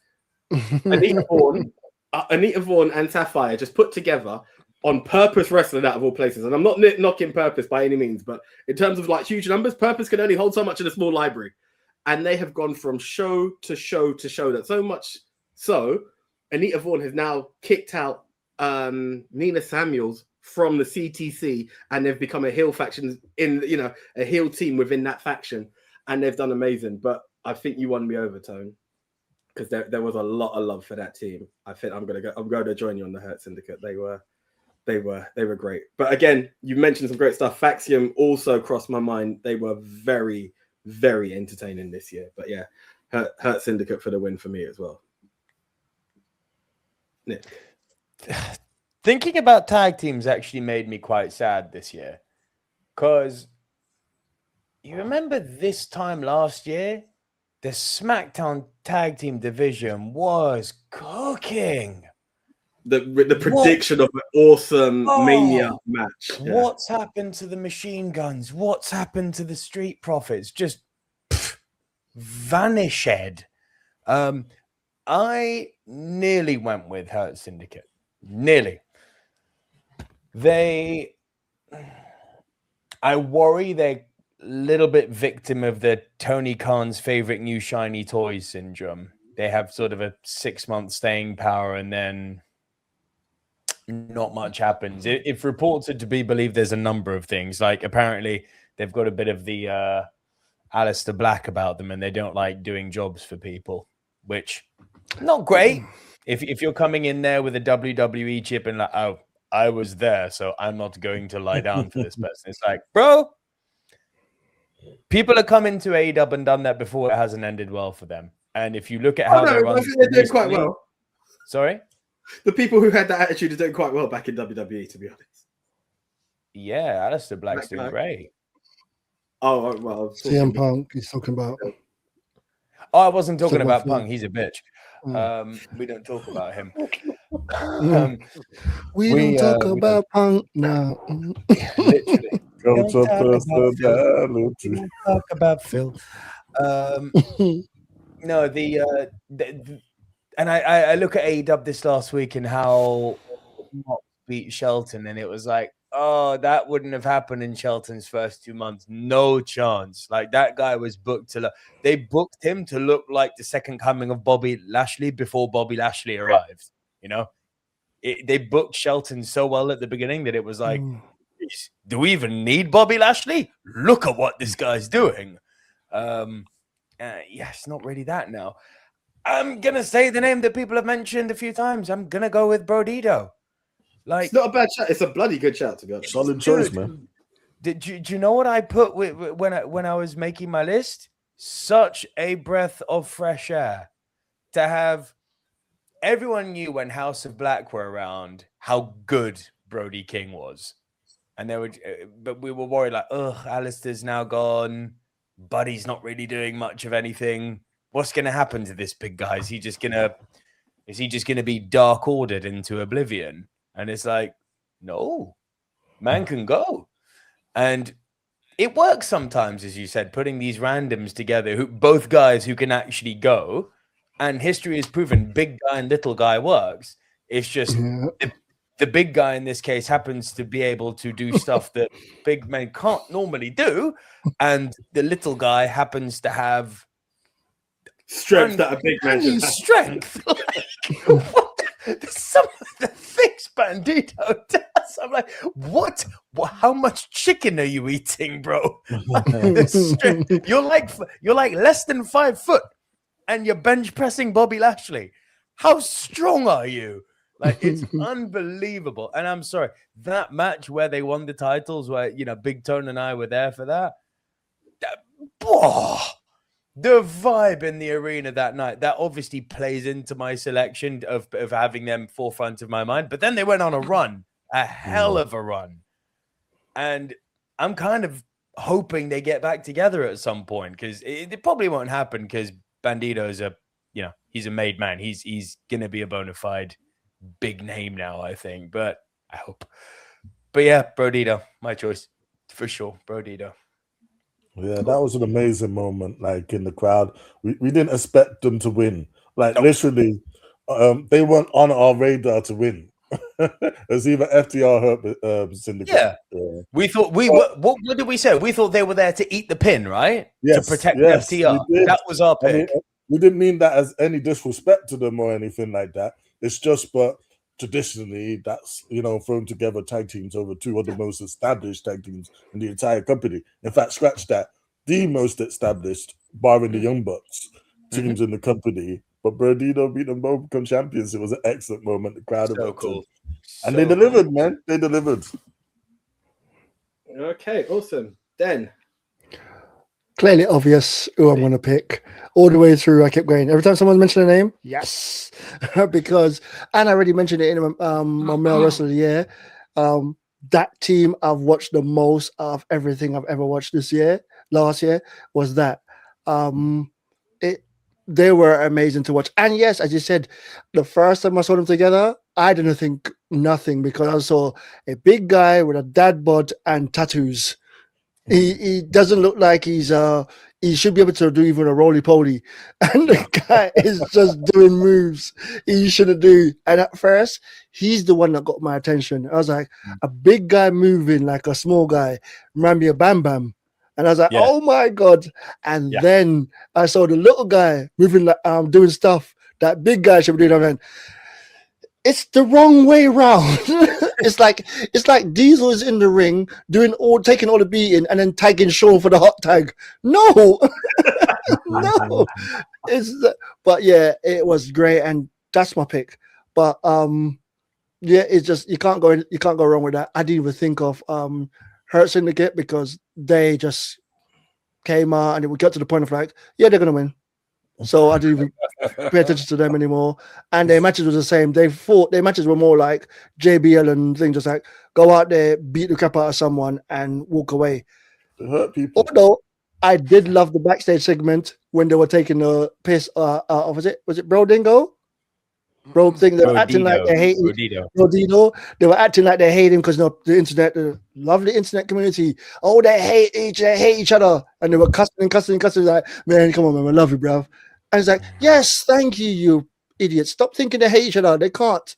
Anita Vaughn and Sapphire just put together on Purpose Wrestling out of all places. And I'm not knocking Purpose by any means, but in terms of like huge numbers, Purpose can only hold so much in a small library. And they have gone from show to show to show, that so much so Anita Vaughn has now kicked out Nina Samuels from the CTC, and they've become a heel faction a heel team within that faction, and they've done amazing. But I think you won me over, Tone, because there was a lot of love for that team. I think I'm going to join you on the Hurt Syndicate. They were great. But again, you mentioned some great stuff. Faxium also crossed my mind. They were very, very entertaining this year. But yeah, Hurt Syndicate for the win for me as well. Nick. Thinking about tag teams actually made me quite sad this year, because you remember this time last year, the SmackDown tag team division was cooking. The prediction of an awesome Mania match. Yeah. What's happened to the Machine Guns? What's happened to the Street Profits? Just vanished. I nearly went with Hurt Syndicate. Nearly. I worry they're a little bit victim of the Tony Khan's favorite new shiny toys syndrome. They have sort of a 6-month staying power and then not much happens. If reports are to be believed, there's a number of things. Like apparently they've got a bit of the Aleister Black about them, and they don't like doing jobs for people, which not great. If you're coming in there with a WWE chip and like, oh, I was there, so I'm not going to lie down for this person. It's like, bro, people have come into AEW and done that before. It hasn't ended well for them. And if you look at how they're I think they're doing quite well. Sorry? The people who had that attitude are doing quite well back in WWE, to be honest. Yeah, Aleister Black's doing great. Oh, well. CM Punk, he's talking about. Oh, I wasn't talking about Punk. He's a bitch. We don't talk about him. We don't talk about Punk now. Literally. Don't talk about Phil. No, and I look at AEW this last week and how Mox beat Shelton, and it was like, oh, that wouldn't have happened in Shelton's first 2 months. No chance. Like that guy was booked they booked him to look like the second coming of Bobby Lashley before Bobby Lashley arrived. You know, they booked Shelton so well at the beginning that it was like, do we even need Bobby Lashley? Look at what this guy's doing. It's not really that now. I'm going to say the name that people have mentioned a few times. I'm going to go with Brodido. Like, it's not a bad shout. It's a bloody good shout, to be honest. Solid choice, man. Do you know what I put when I was making my list? Such a breath of fresh air to have. Everyone knew when House of Black were around how good Brody King was, and but we were worried like, Alistair's now gone. Buddy's not really doing much of anything. What's going to happen to this big guy? Is he just going to be dark ordered into oblivion? And it's like, no, man can go. And it works sometimes, as you said, putting these randoms together, both guys who can actually go. And history has proven big guy and little guy works. It's just the big guy in this case happens to be able to do stuff that big men can't normally do. And the little guy happens to have strength that a big man should have. Strength. Some of the things Bandito does, I'm like, what? How much chicken are you eating, bro? You're like less than 5 foot, and you're bench pressing Bobby Lashley. How strong are you? Like, it's unbelievable. And I'm sorry, that match where they won the titles, where, you know, Big Tone and I were there for that. The vibe in the arena that night, that obviously plays into my selection of having them forefront of my mind. But then they went on a run, a hell of a run. And I'm kind of hoping they get back together at some point, because it probably won't happen, because Bandito's he's a made man. He's gonna be a bona fide big name now, I think. But I hope. But yeah, Brodito, my choice for sure. Brodito. Yeah, that was an amazing moment. Like, in the crowd, we didn't expect them to win. Like, literally, they weren't on our radar to win. It was either FTR or Syndicate. Yeah. We thought what did we say? We thought they were there to eat the pin, right? Yes, to protect yes, FTR. we did. That was our pick. I mean, we didn't mean that as any disrespect to them or anything like that. It's just, but traditionally, that's, thrown together tag teams over two of the most established tag teams in the entire company. In fact, scratch that, the most established, barring the Young Bucks, teams in the company. But Brodito beat them both, become champions. It was an excellent moment. The crowd So cool. And they delivered, man. They delivered. Okay, awesome. Den. Clearly obvious who I'm going to pick. All the way through, I kept going. Every time someone mentioned a name, yes. Because, and I already mentioned it in my male wrestler of the year. That team I've watched the most of everything I've ever watched last year, was that. They were amazing to watch. And yes, as you said, the first time I saw them together, I didn't think nothing, because I saw a big guy with a dad bod and tattoos. He doesn't look like he should be able to do even a roly-poly. And the guy is just doing moves he shouldn't do. And at first, he's the one that got my attention. I was like, a big guy moving like a small guy, reminded me of Bam Bam. And I was like, oh my God. And then I saw the little guy moving, like doing stuff that big guy should be doing. I mean, it's the wrong way around. It's like Diesel is in the ring taking all the beating and then tagging Shawn for the hot tag. No. No. But yeah, it was great, and that's my pick. But it's just you can't go wrong with that. I didn't even think of Hurt Syndicate, because they just came out and we got to the point of like, yeah, they're gonna win. So I didn't even pay attention to them anymore. And their matches were the same. Their matches were more like JBL and things, just like go out there, beat the crap out of someone and walk away. It hurt people. Although I did love the backstage segment when they were taking the piss was it Bro Dingo? Bro thing, they were acting like they hate Brodito. They were acting like they hate him because the internet, the lovely internet community. Oh, they hate each other, and they were cussing. Like, man, come on, man, I love you, bro. And it's like, yes, thank you, you idiots. Stop thinking they hate each other. They can't.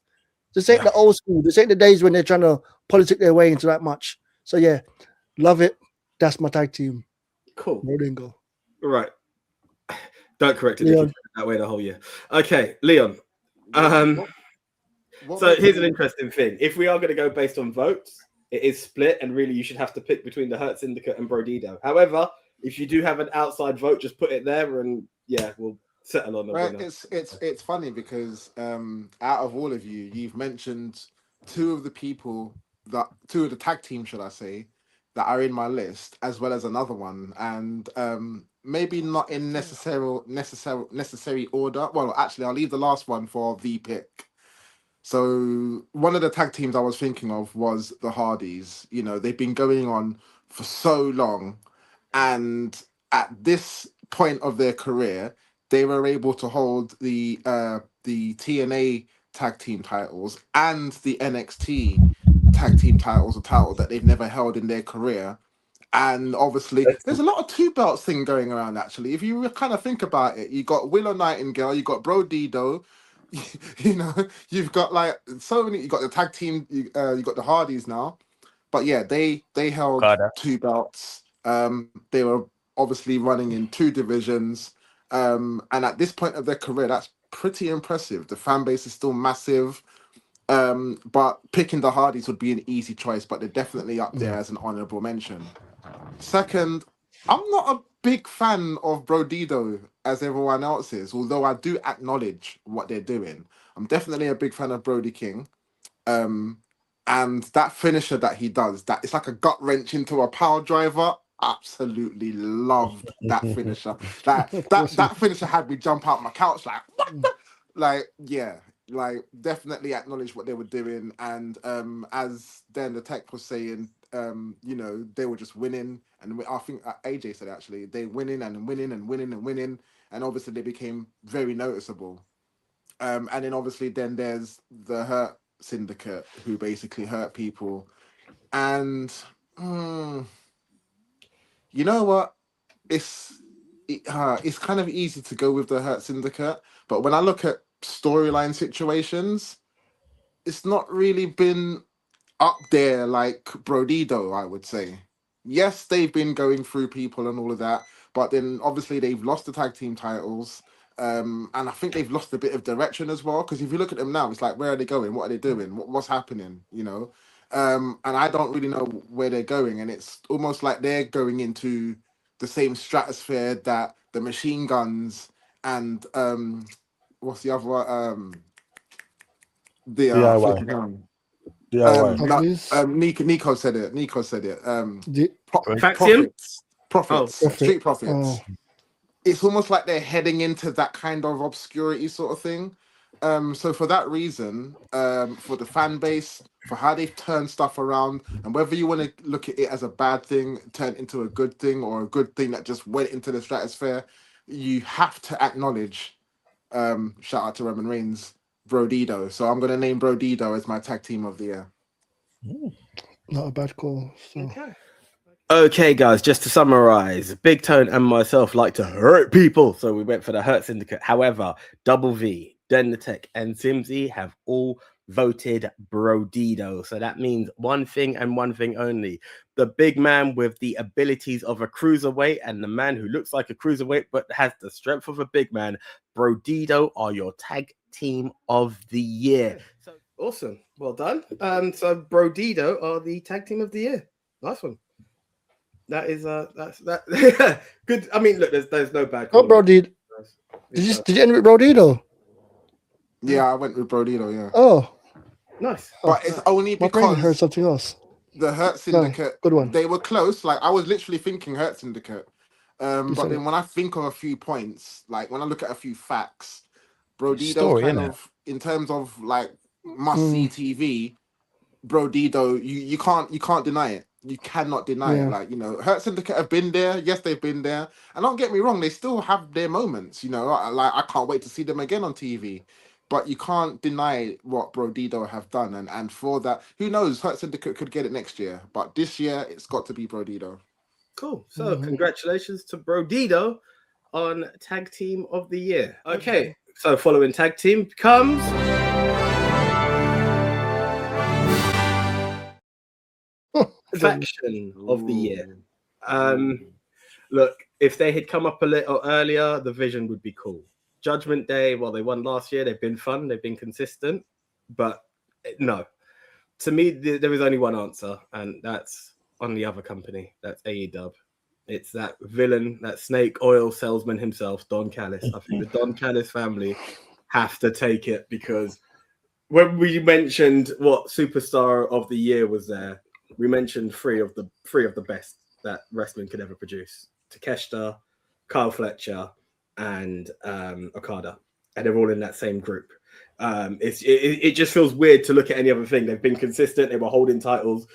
This ain't the old school. This ain't the days when they're trying to politic their way into that much. So yeah, love it. That's my tag team. Cool. Rodingo. Right. Don't correct it that way the whole year. Okay, Leon. So here's an interesting thing. If we are going to go based on votes, it is split, and really you should have to pick between the Hurt Syndicate and Brodito. However, if you do have an outside vote, just put it there, and we'll settle on the winner. It's funny because out of all of you, you've mentioned two of the tag teams, should I say, that are in my list, as well as another one, and maybe not in necessary order. Well, actually, I'll leave the last one for the pick. So one of the tag teams I was thinking of was the Hardys. You know, they've been going on for so long, and at this point of their career, they were able to hold the TNA tag team titles and the NXT tag team titles, a title that they've never held in their career. And obviously, there's a lot of two belts thing going around. Actually, if you kind of think about it, you got Willow Nightingale, you got Brodito. You know, you've got like so many. You got the tag team. You got the Hardys now, but yeah, they held two belts. They were obviously running in two divisions. And at this point of their career, that's pretty impressive. The fan base is still massive. But picking the Hardys would be an easy choice, but they're definitely up there as an honorable mention. Second, I'm not big fan of Brodido as everyone else is, although I do acknowledge what they're doing. I'm definitely a big fan of Brody King. And that finisher that he does, that it's like a gut wrench into a power driver. Absolutely loved that finisher. That finisher had me jump out my couch like, what the? Like, yeah, like definitely acknowledge what they were doing. And as Dan the Tech was saying, you know, they were just winning. And I think AJ said actually, they winning and winning and winning and winning. And obviously they became very noticeable. And then obviously then there's the Hurt Syndicate who basically hurt people. And you know what? It's kind of easy to go with the Hurt Syndicate, but when I look at storyline situations, it's not really been up there like Brodido, I would say. Yes, they've been going through people and all of that, but then obviously they've lost the tag team titles. And I think they've lost a bit of direction as well. Because if you look at them now, it's like, where are they going? What are they doing? What's happening? You know? And I don't really know where they're going. And it's almost like they're going into the same stratosphere that the Machine Guns and what's the other one? The DIY. flipping on. DIY. Nico said it. Nico said it. Faction? Profits, Oh. Street Profits. Oh. It's almost like they're heading into that kind of obscurity sort of thing. So for that reason, for the fan base, for how they've turned stuff around, and whether you want to look at it as a bad thing, turn into a good thing, or a good thing that just went into the stratosphere, you have to acknowledge. Shout out to Roman Reigns, Brodido. So I'm going to name Brodido as my tag team of the year. Not a bad call. So. Okay, guys, just to summarize, Big Tone and myself like to hurt people, so we went for the Hurt Syndicate. However, Double V, Den the Tech, and Simsy have all voted Brodido. So that means one thing and one thing only. The big man with the abilities of a cruiserweight and the man who looks like a cruiserweight but has the strength of a big man, Brodido are your tag team of the year. So awesome. Well done. So Brodido are the tag team of the year. Nice one. That is that's that good. I mean, look, there's no bad. Oh, Brodido. Did you end with Brodido? Yeah, I went with Brodido. Yeah. Oh, nice. But it's only my brain heard because something else. the Hurt Syndicate, good one. They were close. Like I was literally thinking Hurt Syndicate. But said then it. when I think of a few points, like when I look at a few facts, Brodido's Story, kind innit? of in terms of like must see TV. Brodido, you can't deny it. You cannot deny it. Like, you know, Hurt Syndicate have been there. Yes, they've been there. And don't get me wrong, they still have their moments. You know, like I can't wait to see them again on TV. But you can't deny what Brodido have done. And for that, who knows? Hurt Syndicate could get it next year. But this year, it's got to be Brodido. Cool. So congratulations to Brodido on Tag Team of the Year. Okay. So following Tag Team comes... Faction of the Year. Look, if they had come up a little earlier, the Vision would be cool. Judgment Day, well, they won last year. They've been fun. They've been consistent. But no. To me, there is only one answer, and that's on the other company. That's AEW. It's that villain, that snake oil salesman himself, Don Callis. I think the Don Callis family have to take it, because when we mentioned what Superstar of the Year was there, we mentioned three of the best that wrestling could ever produce: Takeshita, Kyle Fletcher, and Okada, and they're all in that same group. It just feels weird to look at any other thing. They've been consistent. They were holding titles.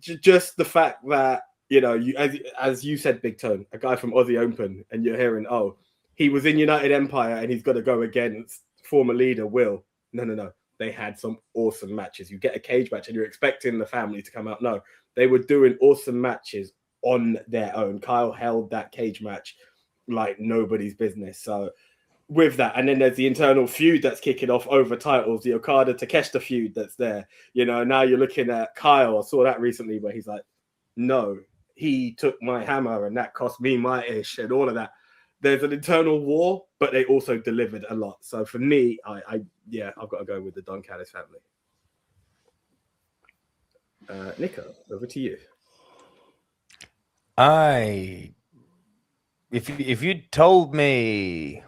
Just the fact that, you know, you as you said, Big Tone, a guy from Aussie Open, and you're hearing, oh, he was in United Empire and he's got to go against former leader Will. No. They had some awesome matches. You get a cage match and you're expecting the family to come out. No, they were doing awesome matches on their own. Kyle held that cage match like nobody's business. So with that, and then there's the internal feud that's kicking off over titles, the Okada Takeshita feud that's there. You know, now you're looking at Kyle. I saw that recently where he's like, no, he took my hammer and that cost me my ish and all of that. There's an internal war, but they also delivered a lot. So for me, I've got to go with the Don Callis family. Nico, over to you. I if you'd told me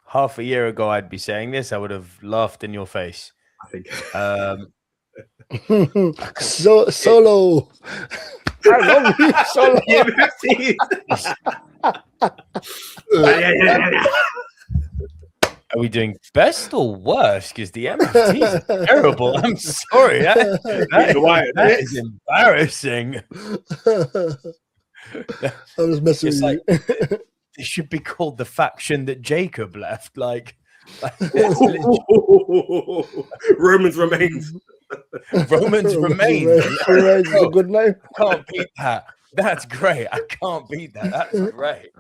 half a year ago I'd be saying this, I would have laughed in your face. I think. Solo. I love you, Solo. Are we doing best or worse? Because the MFT is terrible. I'm sorry. That is embarrassing. I was messing with you. It should be called the faction that Jacob left. Like Romans remains. Romans remains. Remains is a good name. Can't beat that. That's great. I can't beat that. That's great.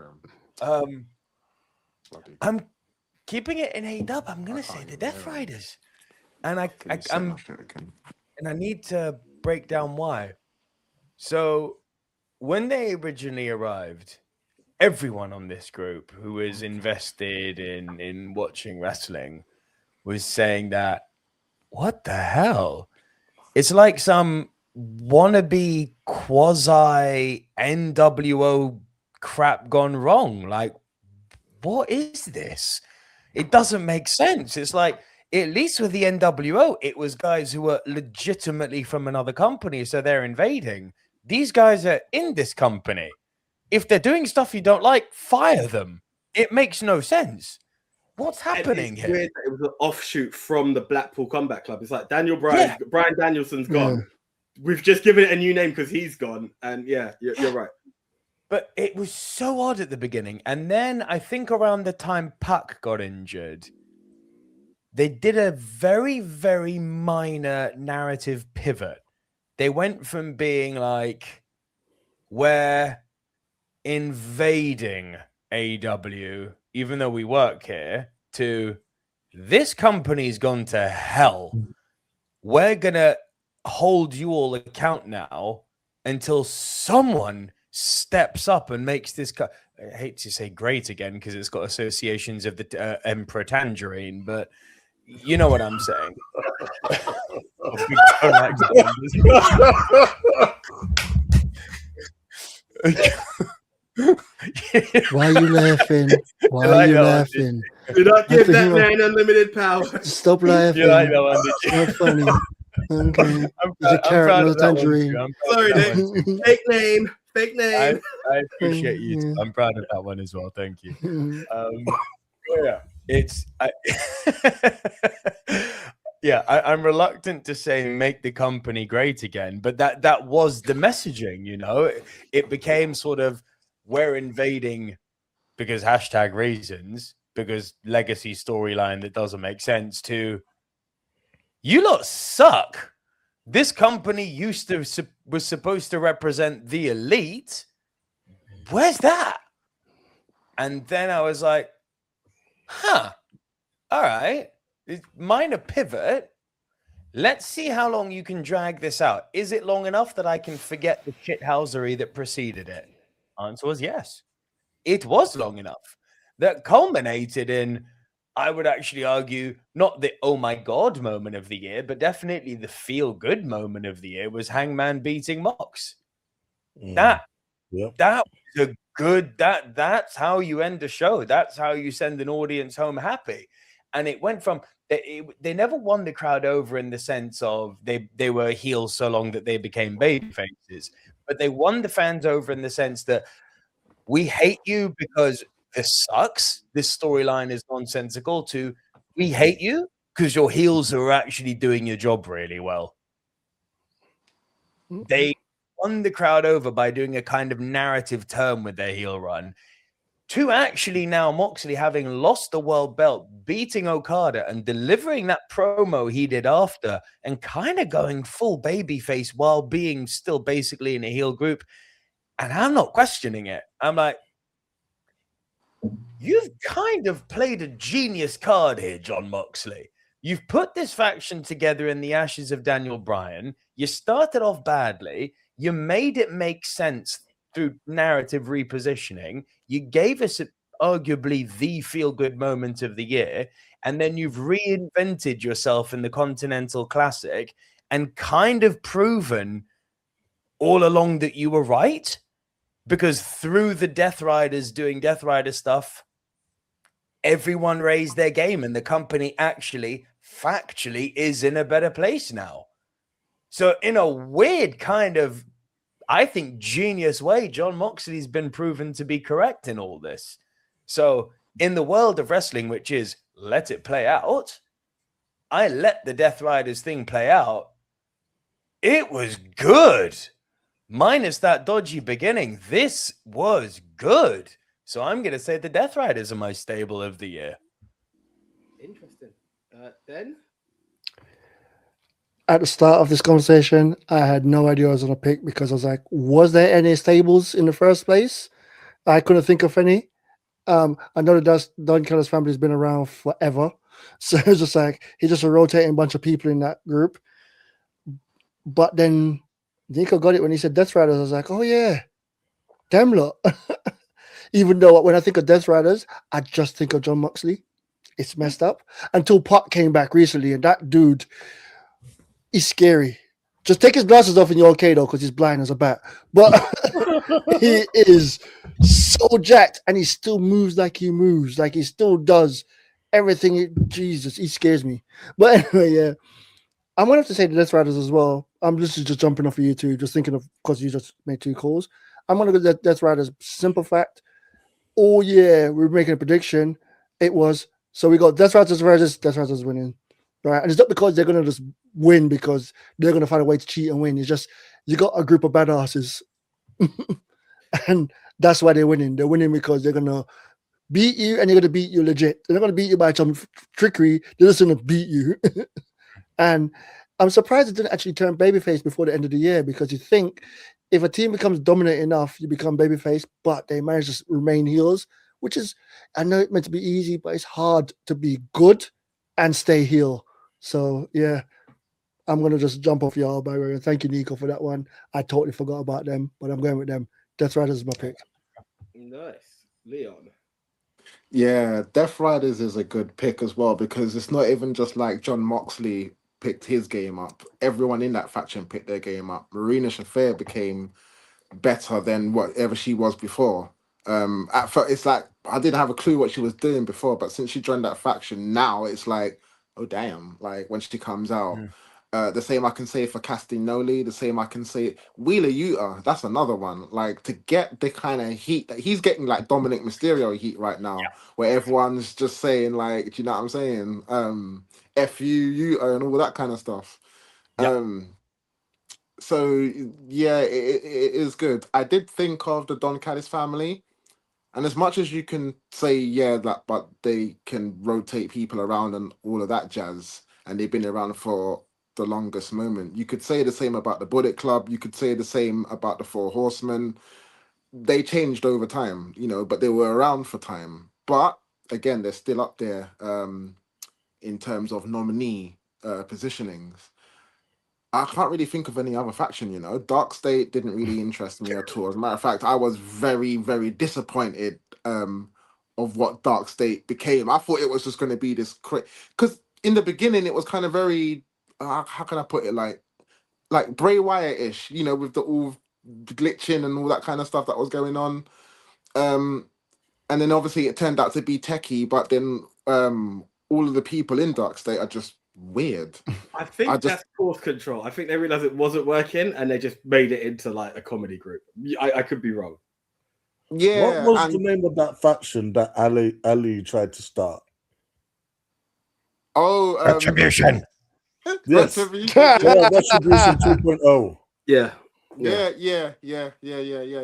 I'm keeping it in AEW. I'm gonna say the Death Riders, and I need to break down why. So when they originally arrived, everyone on this group who was invested in watching wrestling was saying that, what the hell? It's like some wannabe quasi NWO crap gone wrong. Like, what is this? It doesn't make sense. It's like, at least with the NWO, it was guys who were legitimately from another company, so they're invading. These guys are in this company. If they're doing stuff you don't like, fire them. It makes no sense. What's happening It's here? weird that it was an offshoot from the Blackpool Combat Club. It's like Brian Danielson's gone. We've just given it a new name because he's gone. And yeah, you're right. But it was so odd at the beginning. And then I think around the time Puck got injured, they did a very, very minor narrative pivot. They went from being like, we're invading AEW, even though we work here, to this company's gone to hell. We're going to hold you all account now until someone steps up and makes this I hate to say great again because it's got associations of the Emperor Tangerine, but you know what I'm saying. Why are you laughing? Why are you laughing? Do not give that man unlimited power. Stop laughing. It's not funny. Okay. There's a carrot, not a tangerine. Sorry, Nick. Fake name. I appreciate you. Yeah. I'm proud of that one as well. Thank you. Yeah, I'm reluctant to say make the company great again, but that was the messaging. You know, it became sort of we're invading because hashtag reasons, because legacy storyline that doesn't make sense. To you lot suck. This company was supposed to represent the elite. Where's that? And then I was like, all right. Minor pivot. Let's see how long you can drag this out. Is it long enough that I can forget the shithousery that preceded it? Answer was yes. It was long enough. That culminated in, I would actually argue, not the oh my god moment of the year, but definitely the feel good moment of the year was Hangman beating Mox. That was a good, that's how you end a show. That's how you send an audience home happy. And it went from, they never won the crowd over in the sense of they were heels so long that they became baby faces, but they won the fans over in the sense that we hate you because this sucks. This storyline is nonsensical. To we hate you because your heels are actually doing your job really well. They won the crowd over by doing a kind of narrative turn with their heel run. To actually now Moxley having lost the world belt, beating Okada and delivering that promo he did after and kind of going full babyface while being still basically in a heel group. And I'm not questioning it. I'm like, you've kind of played a genius card here, John Moxley. You've put this faction together in the ashes of Daniel Bryan. You started off badly. You made it make sense through narrative repositioning. You gave us arguably the feel-good moment of the year, and then you've reinvented yourself in the Continental Classic and kind of proven all along that you were right. because through the Death Riders doing Death Rider stuff, everyone raised their game, and the company actually factually is in a better place now. So in a weird kind of, I think, genius way, John Moxley's been proven to be correct in all this. So in the world of wrestling, which is let it play out, I let the Death Riders thing play out. It was good. Minus that dodgy beginning, this was good. So I'm going to say the Death Riders are my stable of the year. Interesting. Then? At the start of this conversation, I had no idea I was going to pick because I was like, was there any stables in the first place? I couldn't think of any. I know that Don Callis family has been around forever. So it's just like, he's just a rotating bunch of people in that group. But then Nico got it when he said Death Riders. I was like, oh yeah, damn lot. Even though when I think of Death Riders, I just think of John Moxley. It's messed up. Until Pac came back recently, and that dude, he's scary. Just take his glasses off and you're okay though, because he's blind as a bat. But he is so jacked, and he still moves like he moves. Like he still does everything. Jesus, he scares me. But anyway, yeah. I'm going to have to say the Death Riders as well. I'm just jumping off of you two, just thinking of, because you just made two calls. I'm going to go Death Riders. Simple fact. Oh, yeah, we were making a prediction. It was, so we got Death Riders versus Death Riders winning. Right? And it's not because they're going to just win because they're going to find a way to cheat and win. It's just, you got a group of badasses. And that's why they're winning. They're winning because they're going to beat you, and they're going to beat you legit. They're not going to beat you by some trickery. They're just going to beat you. And I'm surprised it didn't actually turn babyface before the end of the year, because you think if a team becomes dominant enough, you become babyface, but they manage to remain heels, which is, I know it's meant to be easy, but it's hard to be good and stay heel. So, yeah, I'm going to just jump off y'all by the way. Thank you, Nico, for that one. I totally forgot about them, but I'm going with them. Death Riders is my pick. Nice. Leon. Yeah, Death Riders is a good pick as well, because it's not even just like John Moxley picked his game up. Everyone in that faction picked their game up. Marina Shafir became better than whatever she was before. At first, it's like I didn't have a clue what she was doing before, but since she joined that faction, now it's like, oh damn! Like when she comes out. The same I can say for Castagnoli, the same I can say Wheeler Yuta. That's another one. Like to get the kind of heat that he's getting, like Dominic Mysterio heat right now, where everyone's just saying like, do you know what I'm saying? F you, Yuta, and all that kind of stuff. So yeah, it is good. I did think of the Don Callis family, and as much as you can say that, but they can rotate people around and all of that jazz, and they've been around for the longest moment. You could say the same about the Bullet Club. You could say the same about the Four Horsemen. They changed over time, but they were around for time. But again, they're still up there in terms of nominee positionings. I can't really think of any other faction, Dark State didn't really interest me at all. As a matter of fact, I was very, very disappointed of what Dark State became. I thought it was just going to be this because in the beginning it was kind of very how can I put it, like Bray Wyatt-ish, with the all glitching and all that kind of stuff that was going on. And then obviously it turned out to be techie, but then all of the people in Dark State are just weird. I think that's force control. I think they realized it wasn't working and they just made it into like a comedy group. I could be wrong. Yeah. What was the name of that faction that Ali tried to start? Oh, Retribution. Yes. Retribution. Yeah, Retribution 2.0. Yeah.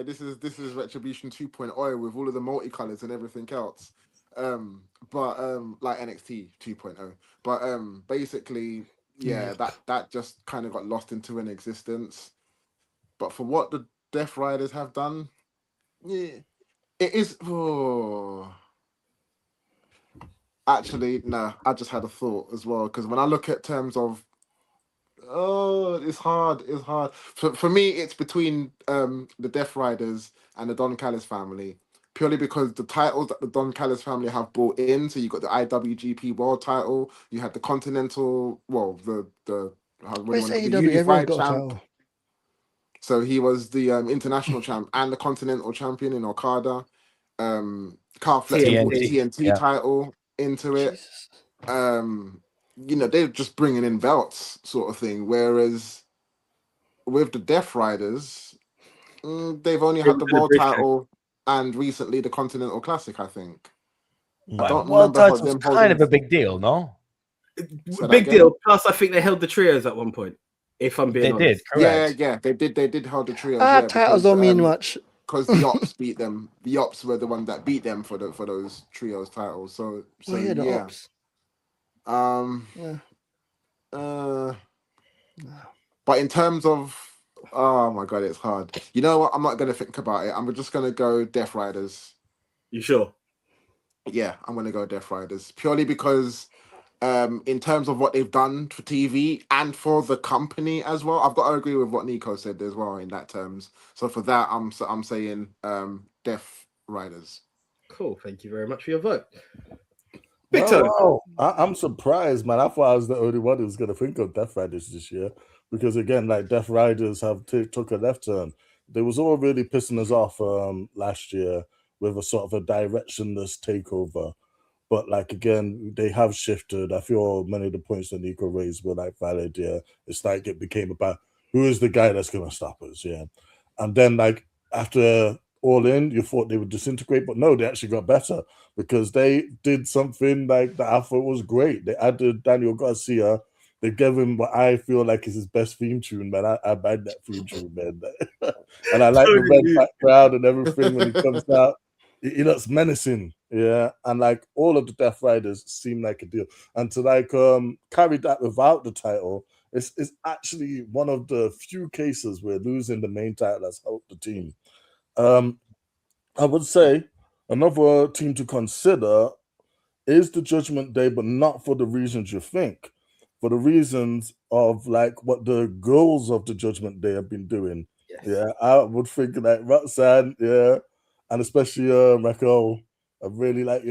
This is Retribution 2.0 with all of the multicolors and everything else. But like NXT 2.0. But basically, that just kind of got lost into an existence. But for what the Death Riders have done, it is. Actually, no, I just had a thought as well, because when I look at terms of it's hard. It's hard. For me, it's between the Death Riders and the Don Callis family, purely because the titles that the Don Callis family have brought in. So you got the IWGP World Title, you had the Continental, well, the Where's AEW? Everyone's got a title. So he was the international champ and the continental champion in Okada. Carl Fletcher brought the TNT title into it. Jesus. They're just bringing in belts, sort of thing. Whereas with the Death Riders, they've only had the world title and recently the Continental Classic, I think. I don't world remember title's kind of a big deal, no? Big deal. Plus, I think they held the trios at one point. If I'm being honest, did, correct? Yeah, they did hold the trios. Titles don't mean much because the Ops beat them. The Ops were the one that beat them for those trios titles. So the Ops. But in terms of, oh my god, it's hard. You know what? I'm not gonna think about it. I'm just gonna go Death Riders. You sure? Yeah, I'm gonna go Death Riders purely because, in terms of what they've done for TV and for the company as well, I've got to agree with what Nico said as well in that terms. So for that, I'm saying Death Riders. Cool. Thank you very much for your vote. Wow. I'm surprised, man. I thought I was the only one who was going to think of Death Riders this year because, again, like Death Riders have took a left turn. They was all really pissing us off last year with a sort of a directionless takeover. But, like, again, they have shifted. I feel many of the points that Nico raised were, like, valid, yeah. It's like it became about who is the guy that's going to stop us, yeah. And then, like, after All In, you thought they would disintegrate, but no, they actually got better because they did something like that I thought was great. They added Daniel Garcia. They gave him what I feel like is his best theme tune, man. I buy that theme tune, man. And I like the red background and everything when he comes out. He looks menacing, yeah. And like all of the Death Riders seem like a deal. And to like carry that without the title is actually one of the few cases where losing the main title has helped the team. I would say another team to consider is the Judgment Day, but not for the reasons you think. For the reasons of like what the girls of the Judgment Day have been doing. Yes. Yeah, I would think like Roxanne, yeah, and especially Raquel have really like,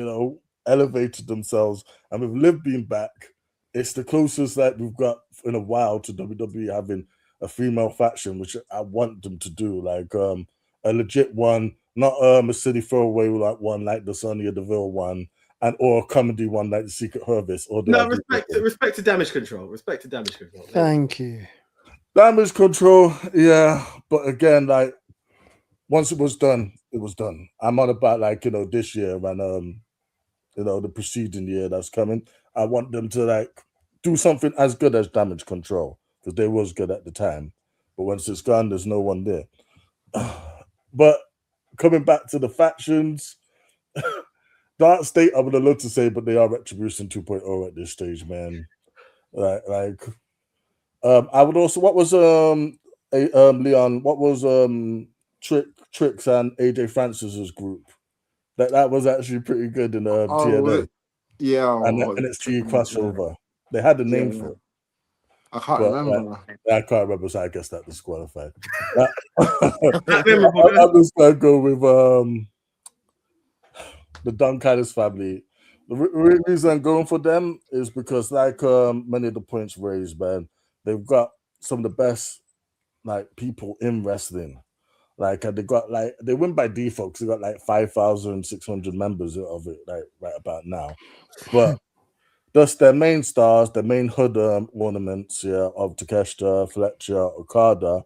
elevated themselves. And with Liv being back, it's the closest that we've got in a while to WWE having a female faction, which I want them to do, like a legit one, not a city throwaway like one like the Sonya Deville one, or a comedy one like the Secret Harvest. Or respect to Damage Control. Respect to Damage Control. Thank you. Damage Control, yeah, but again, like once it was done, it was done. I'm on about like this year and the preceding year that's coming. I want them to like do something as good as Damage Control because they was good at the time, but once it's gone, there's no one there. But coming back to the factions, Dark State, I would have loved to say, but they are Retribution 2.0 at this stage, man. I would also, what was Leon? What was Trix and AJ Francis's group? That was actually pretty good in TNA. Yeah, and NXT crossover. They had a name for it. I can't remember. I can't remember, so I guess that disqualified. I'm just gonna go with the Don Callis family. The reason I'm going for them is because, like many of the points raised, man, they've got some of the best like people in wrestling. Like and they win by default because they got like 5,600 members of it, like right about now. But just their main stars, their main hood ornaments, yeah, of Takeshita, Fletcher, Okada,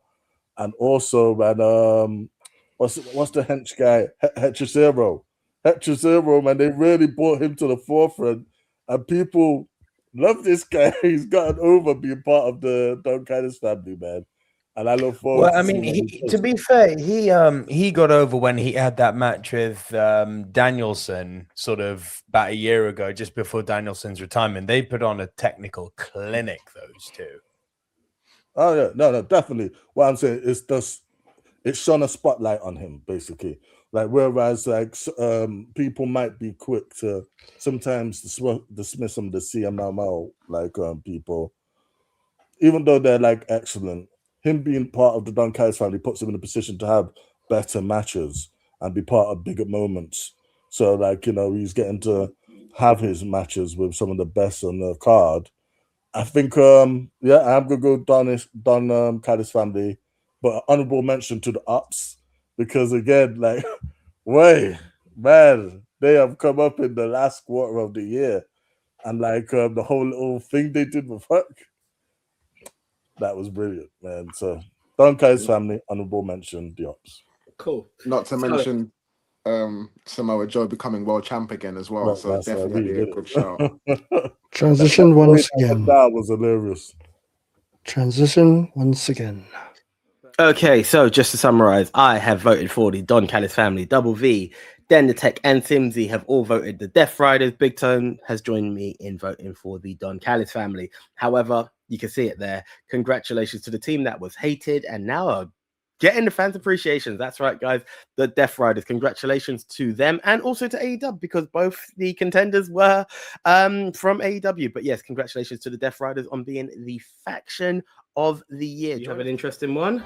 and also man, what's the hench guy, Hechicero. Hechicero, man, they really brought him to the forefront, and people love this guy. He's gotten over being part of the Don Callis family, man. And I look forward. Well, I mean, to be fair, he got over when he had that match with Danielson, sort of about a year ago, just before Danielson's retirement. They put on a technical clinic, those two. Oh yeah, no, definitely. What I'm saying is it's shone a spotlight on him, basically. Like whereas like people might be quick to sometimes dismiss some of the CMLL like people, even though they're like excellent. Him being part of the Don Callis family puts him in a position to have better matches and be part of bigger moments. So, like, he's getting to have his matches with some of the best on the card. I think, I'm going to go Don Callis family. but honorable mention to the ups, because again, like, way, man, they have come up in the last quarter of the year, and like the whole little thing they did with Huck, that was brilliant, man. So Don Kai's family, honorable mention, the ups. Cool. Not to mention Samoa Joe becoming world champ again as well. Right, So that's why we definitely a did good shout. it. Transition once again. That was hilarious. Transition once again. Okay, so just to summarize, I have voted for the Don Callis family. Double V, Den the Tech, and Simsy have all voted the Death Riders. Big Tone has joined me in voting for the Don Callis family. However, you can see it there. Congratulations to the team that was hated and now are getting the fans' appreciations. That's right, guys. The Death Riders. Congratulations to them and also to AEW, because both the contenders were from AEW. But yes, congratulations to the Death Riders on being the faction of the year. Do you have an interesting one?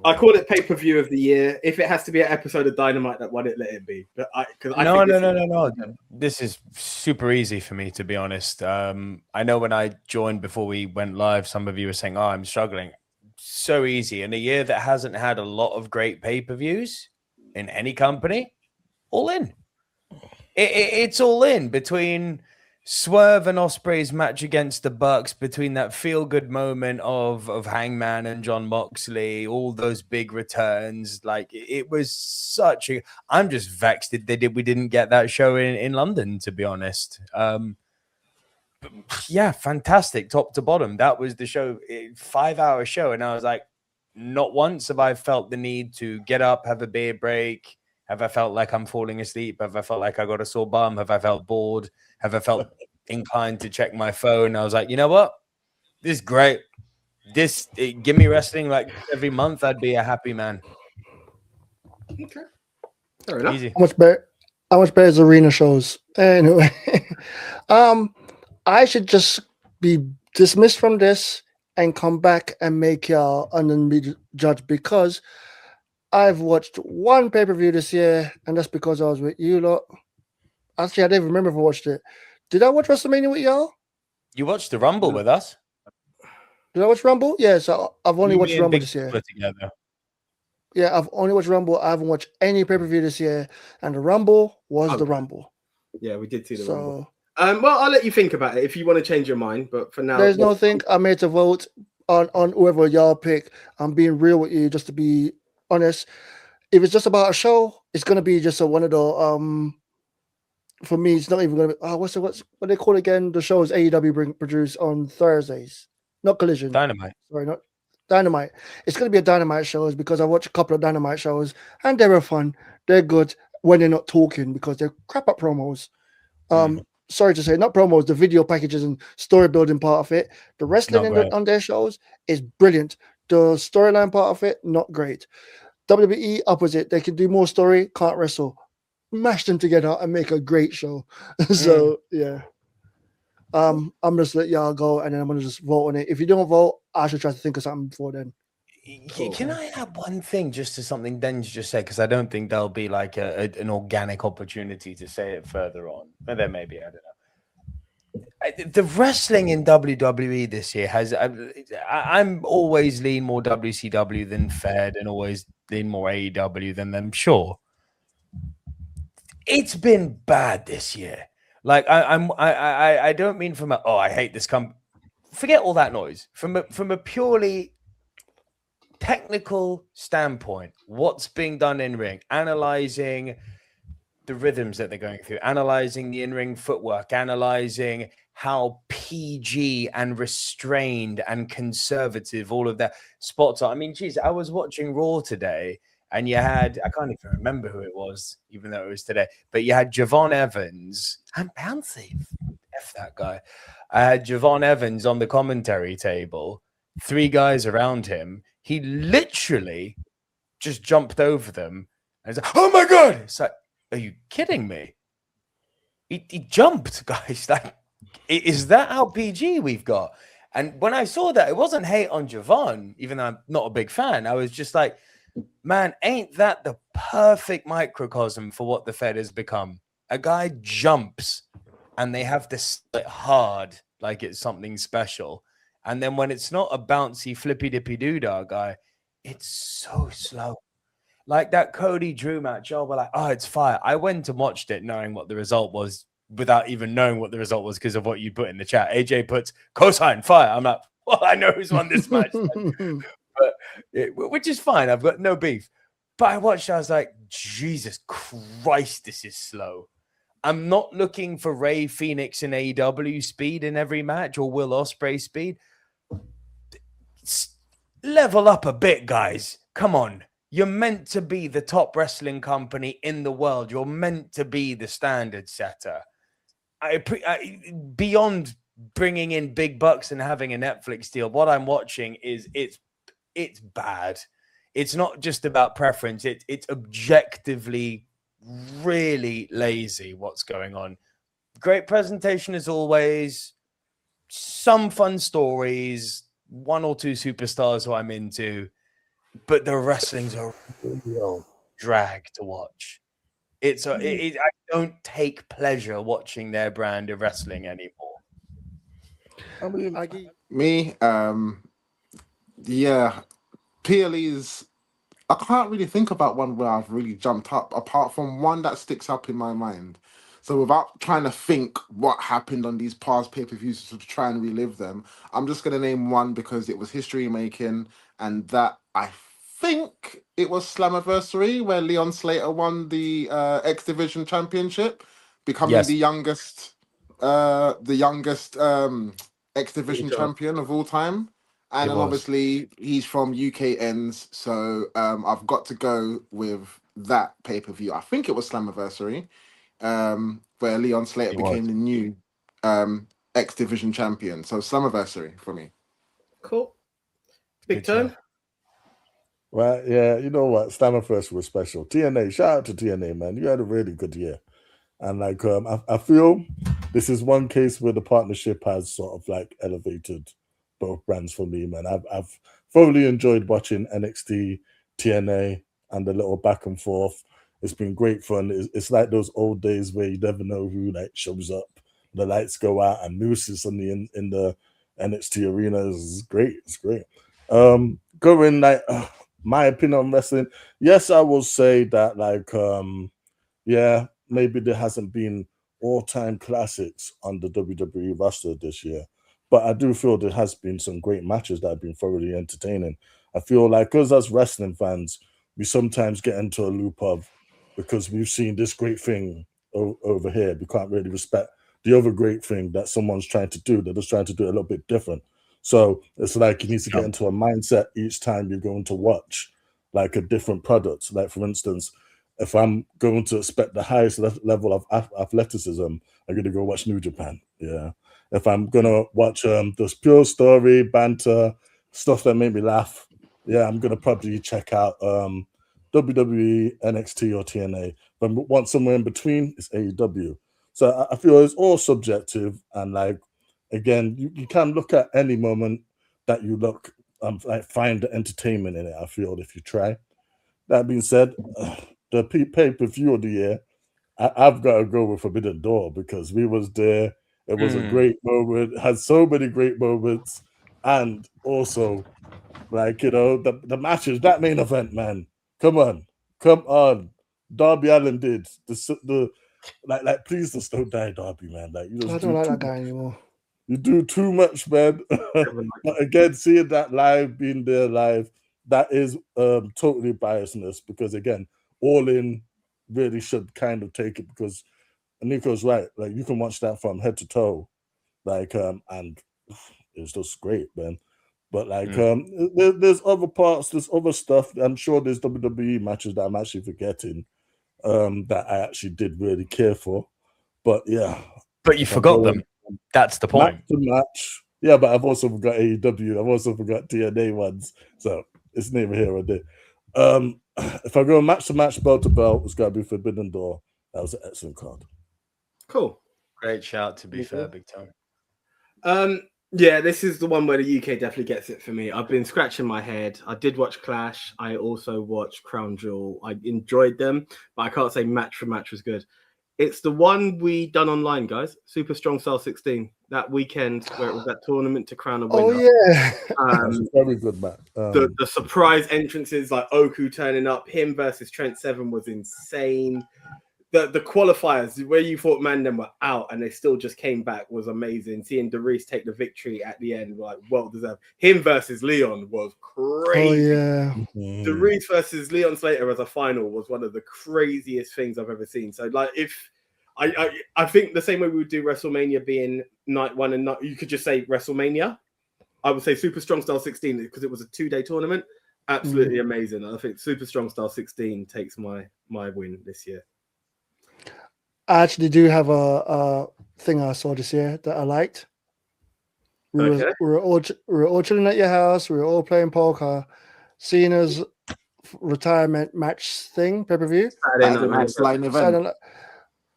I call it pay-per-view of the year. If it has to be an episode of Dynamite that won it, let it be. But No. This is super easy for me, to be honest. I know when I joined before we went live, some of you were saying, "Oh, I'm struggling." So easy. In a year that hasn't had a lot of great pay-per-views in any company, all in. It's all in between Swerve and Ospreay's match against the Bucks, between that feel-good moment of Hangman and John Moxley, all those big returns. Like, it was such a... I'm just vexed that we didn't get that show in London, to be honest. Yeah, fantastic, top to bottom. That was the show, 5-hour show, and I was like, not once have I felt the need to get up, have a beer break. Have I felt like I'm falling asleep? Have I felt like I got a sore bum? Have I felt bored? Have I felt inclined to check my phone? I was like, you know what? This is great. Give me wrestling like every month. I'd be a happy man. Okay. Fair enough. Easy. How much better is arena shows? Anyway, I should just be dismissed from this and come back and make y'all unlimited judge, because I've watched one pay-per-view this year, and that's because I was with you lot. Actually, I don't even remember if I watched it. Did I watch WrestleMania with y'all? You watched the Rumble with us? Did I watch Rumble? Yeah, so I've only watched Rumble this year. Together. Yeah, I've only watched Rumble. I haven't watched any pay-per-view this year, and the Rumble was the Rumble. Yeah, we did see the Rumble. Well, I'll let you think about it if you want to change your mind, but for now... There's no thing. I made to vote on whoever y'all pick. I'm being real with you, just to be honest. If it's just about a show, it's gonna be just one of the for me, it's not even gonna be what they call it again? The shows AEW produce on Thursdays. Not Collision. Dynamite. Sorry, not Dynamite. It's gonna be a Dynamite shows, because I watched a couple of Dynamite shows and they were fun. They're good when they're not talking, because they're crap at promos. Sorry to say, not promos, the video packages and story building part of it. The wrestling on their shows is brilliant. The storyline part of it, not great. WWE, opposite. They can do more story, can't wrestle. Mash them together and make a great show. So, yeah. I'm just let y'all go, and then I'm going to just vote on it. If you don't vote, I should try to think of something before then. Cool. Can I add one thing just to something Den's just said? Because I don't think there'll be like an organic opportunity to say it further on. But there may be, I don't know. The wrestling in WWE this year has... I'm always lean more WCW than Fed, and always lean more AEW than them, sure. It's been bad this year. Like, I don't mean from I hate this company. Forget all that noise. From a purely technical standpoint, what's being done in ring, analyzing the rhythms that they're going through, analyzing the in-ring footwork, analyzing how PG and restrained and conservative all of that spots are. I mean, geez, I was watching Raw today, and you had, I can't even remember who it was, even though it was today, but you had Javon Evans and Bouncy. F that guy. I had Javon Evans on the commentary table, 3 guys around him. He literally just jumped over them and was like, "Oh my God!" It's like, are you kidding me? He jumped, guys. Like, is that how PG we've got? And when I saw that, it wasn't hate on Javon, even though I'm not a big fan. I was just like, man, ain't that the perfect microcosm for what the Fed has become? A guy jumps and they have to sit hard like it's something special. And then when it's not a bouncy flippy dippy doodah guy, it's so slow. Like that Cody Drew match, we're like, oh, it's fire. I went and watched it knowing what the result was without even knowing what the result was because of what you put in the chat. AJ puts cosine fire. I'm like, well, I know who's won this match. Which is fine. I've got no beef. But I watched, I was like, Jesus Christ, this is slow. I'm not looking for Rey Fenix and AEW speed in every match or Will Ospreay speed. Level up a bit, guys. Come on. You're meant to be the top wrestling company in the world. You're meant to be the standard setter. Beyond bringing in big bucks and having a Netflix deal, what I'm watching is it's bad. It's not just about preference. It's objectively really lazy what's going on. Great presentation as always. Some fun stories. One or two superstars who I'm into. But the wrestling's a real drag to watch. I don't take pleasure watching their brand of wrestling anymore. I mean, yeah, PLE's. I can't really think about one where I've really jumped up, apart from one that sticks up in my mind. So without trying to think what happened on these past pay-per-views to try and relive them, I'm just going to name one because it was history making, and that I think it was Slammiversary where Leon Slater won the X Division Championship, becoming the youngest X Division champion of all time. And then obviously he's from UK ends, so I've got to go with that pay-per-view. I think it was Slammiversary, where Leon Slater became the new X Division champion. So Slammiversary for me. Cool. Big Tone. Well, yeah, you know what? Slammiversary was special. TNA, shout out to TNA, man. You had a really good year. And like I feel this is one case where the partnership has sort of like elevated both brands for me, man. I've thoroughly enjoyed watching NXT, TNA, and the little back and forth. It's been great fun. It's like those old days where you never know who like shows up. The lights go out and Moose is suddenly in the NXT arena. It's great. It's great. Going like my opinion on wrestling. Yes, I will say that like yeah, maybe there hasn't been all-time classics on the WWE roster this year. But I do feel there has been some great matches that have been thoroughly entertaining. I feel like because as wrestling fans, we sometimes get into a loop of, because we've seen this great thing over here, we can't really respect the other great thing that someone's trying to do. They're just trying to do it a little bit different. So it's like you need to get into a mindset each time you're going to watch like a different product. Like for instance, if I'm going to expect the highest level of athleticism, I'm going to go watch New Japan. Yeah. If I'm gonna watch this pure story, banter, stuff that made me laugh, yeah, I'm gonna probably check out WWE, NXT, or TNA. But want somewhere in between, it's AEW. So I feel it's all subjective, and like again, you can look at any moment that you look like find the entertainment in it. I feel if you try. That being said, the pay-per-view of the year, I've got to go with Forbidden Door because we was there. It was a great moment. Had so many great moments, and also, like you know, the matches. That main event, man. Come on. Darby Allin did the like. Please just don't die, Darby, man. Like you just I don't like that guy anymore. You do too much, man. But again, seeing that live, being there live, that is totally biasness because again, All In really should kind of take it because. And Nico's right. Like you can watch that from head to toe, like and it's just great, man. But like there's other parts, there's other stuff. I'm sure there's WWE matches that I'm actually forgetting that I actually did really care for. But yeah, but you forgot them. That's the point. Match to match. Yeah, but I've also forgot AEW. I've also forgot TNA ones. So it's neither here or there. If I go match to match, belt to belt, it's got to be Forbidden Door. That was an excellent card. Cool. Great shout, to be fair, Big Tone. Yeah, this is the one where the UK definitely gets it for me. I've been scratching my head. I did watch Clash. I also watched Crown Jewel. I enjoyed them, but I can't say match for match was good. It's the one we done online, guys. Super Strong Style 16. That weekend where it was that tournament to crown a winner. Oh yeah. That's a very good match. The surprise entrances like Oku turning up, him versus Trent Seven was insane. The qualifiers where you thought Mandem were out and they still just came back was amazing. Seeing Darius take the victory at the end, like well deserved. Him versus Leon was crazy. Oh yeah. Darius versus Leon Slater as a final was one of the craziest things I've ever seen. So like if I think the same way we would do WrestleMania being night one and night, you could just say WrestleMania. I would say Super Strong Style 16 because it was a 2-day tournament. Absolutely amazing. I think Super Strong Style 16 takes my win this year. I actually do have a thing I saw this year that I liked. We were all chilling at your house. We were all playing poker. Cena's retirement match thing, pay-per-view. event.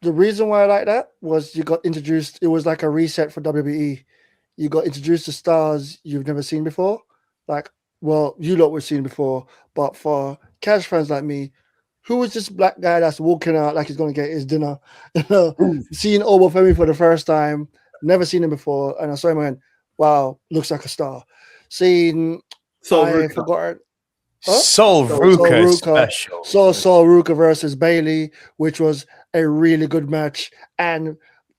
The reason why I like that was you got introduced. It was like a reset for WWE. You got introduced to stars you've never seen before. Like, well, you lot were seen before, but for cash fans like me, who was this black guy that's walking out like he's going to get his dinner? Seeing Obafemi for the first time, never seen him before, and I saw him and went, wow, looks like a star. Seeing Sol Ruka special. Sol Ruka versus Bailey, which was a really good match, and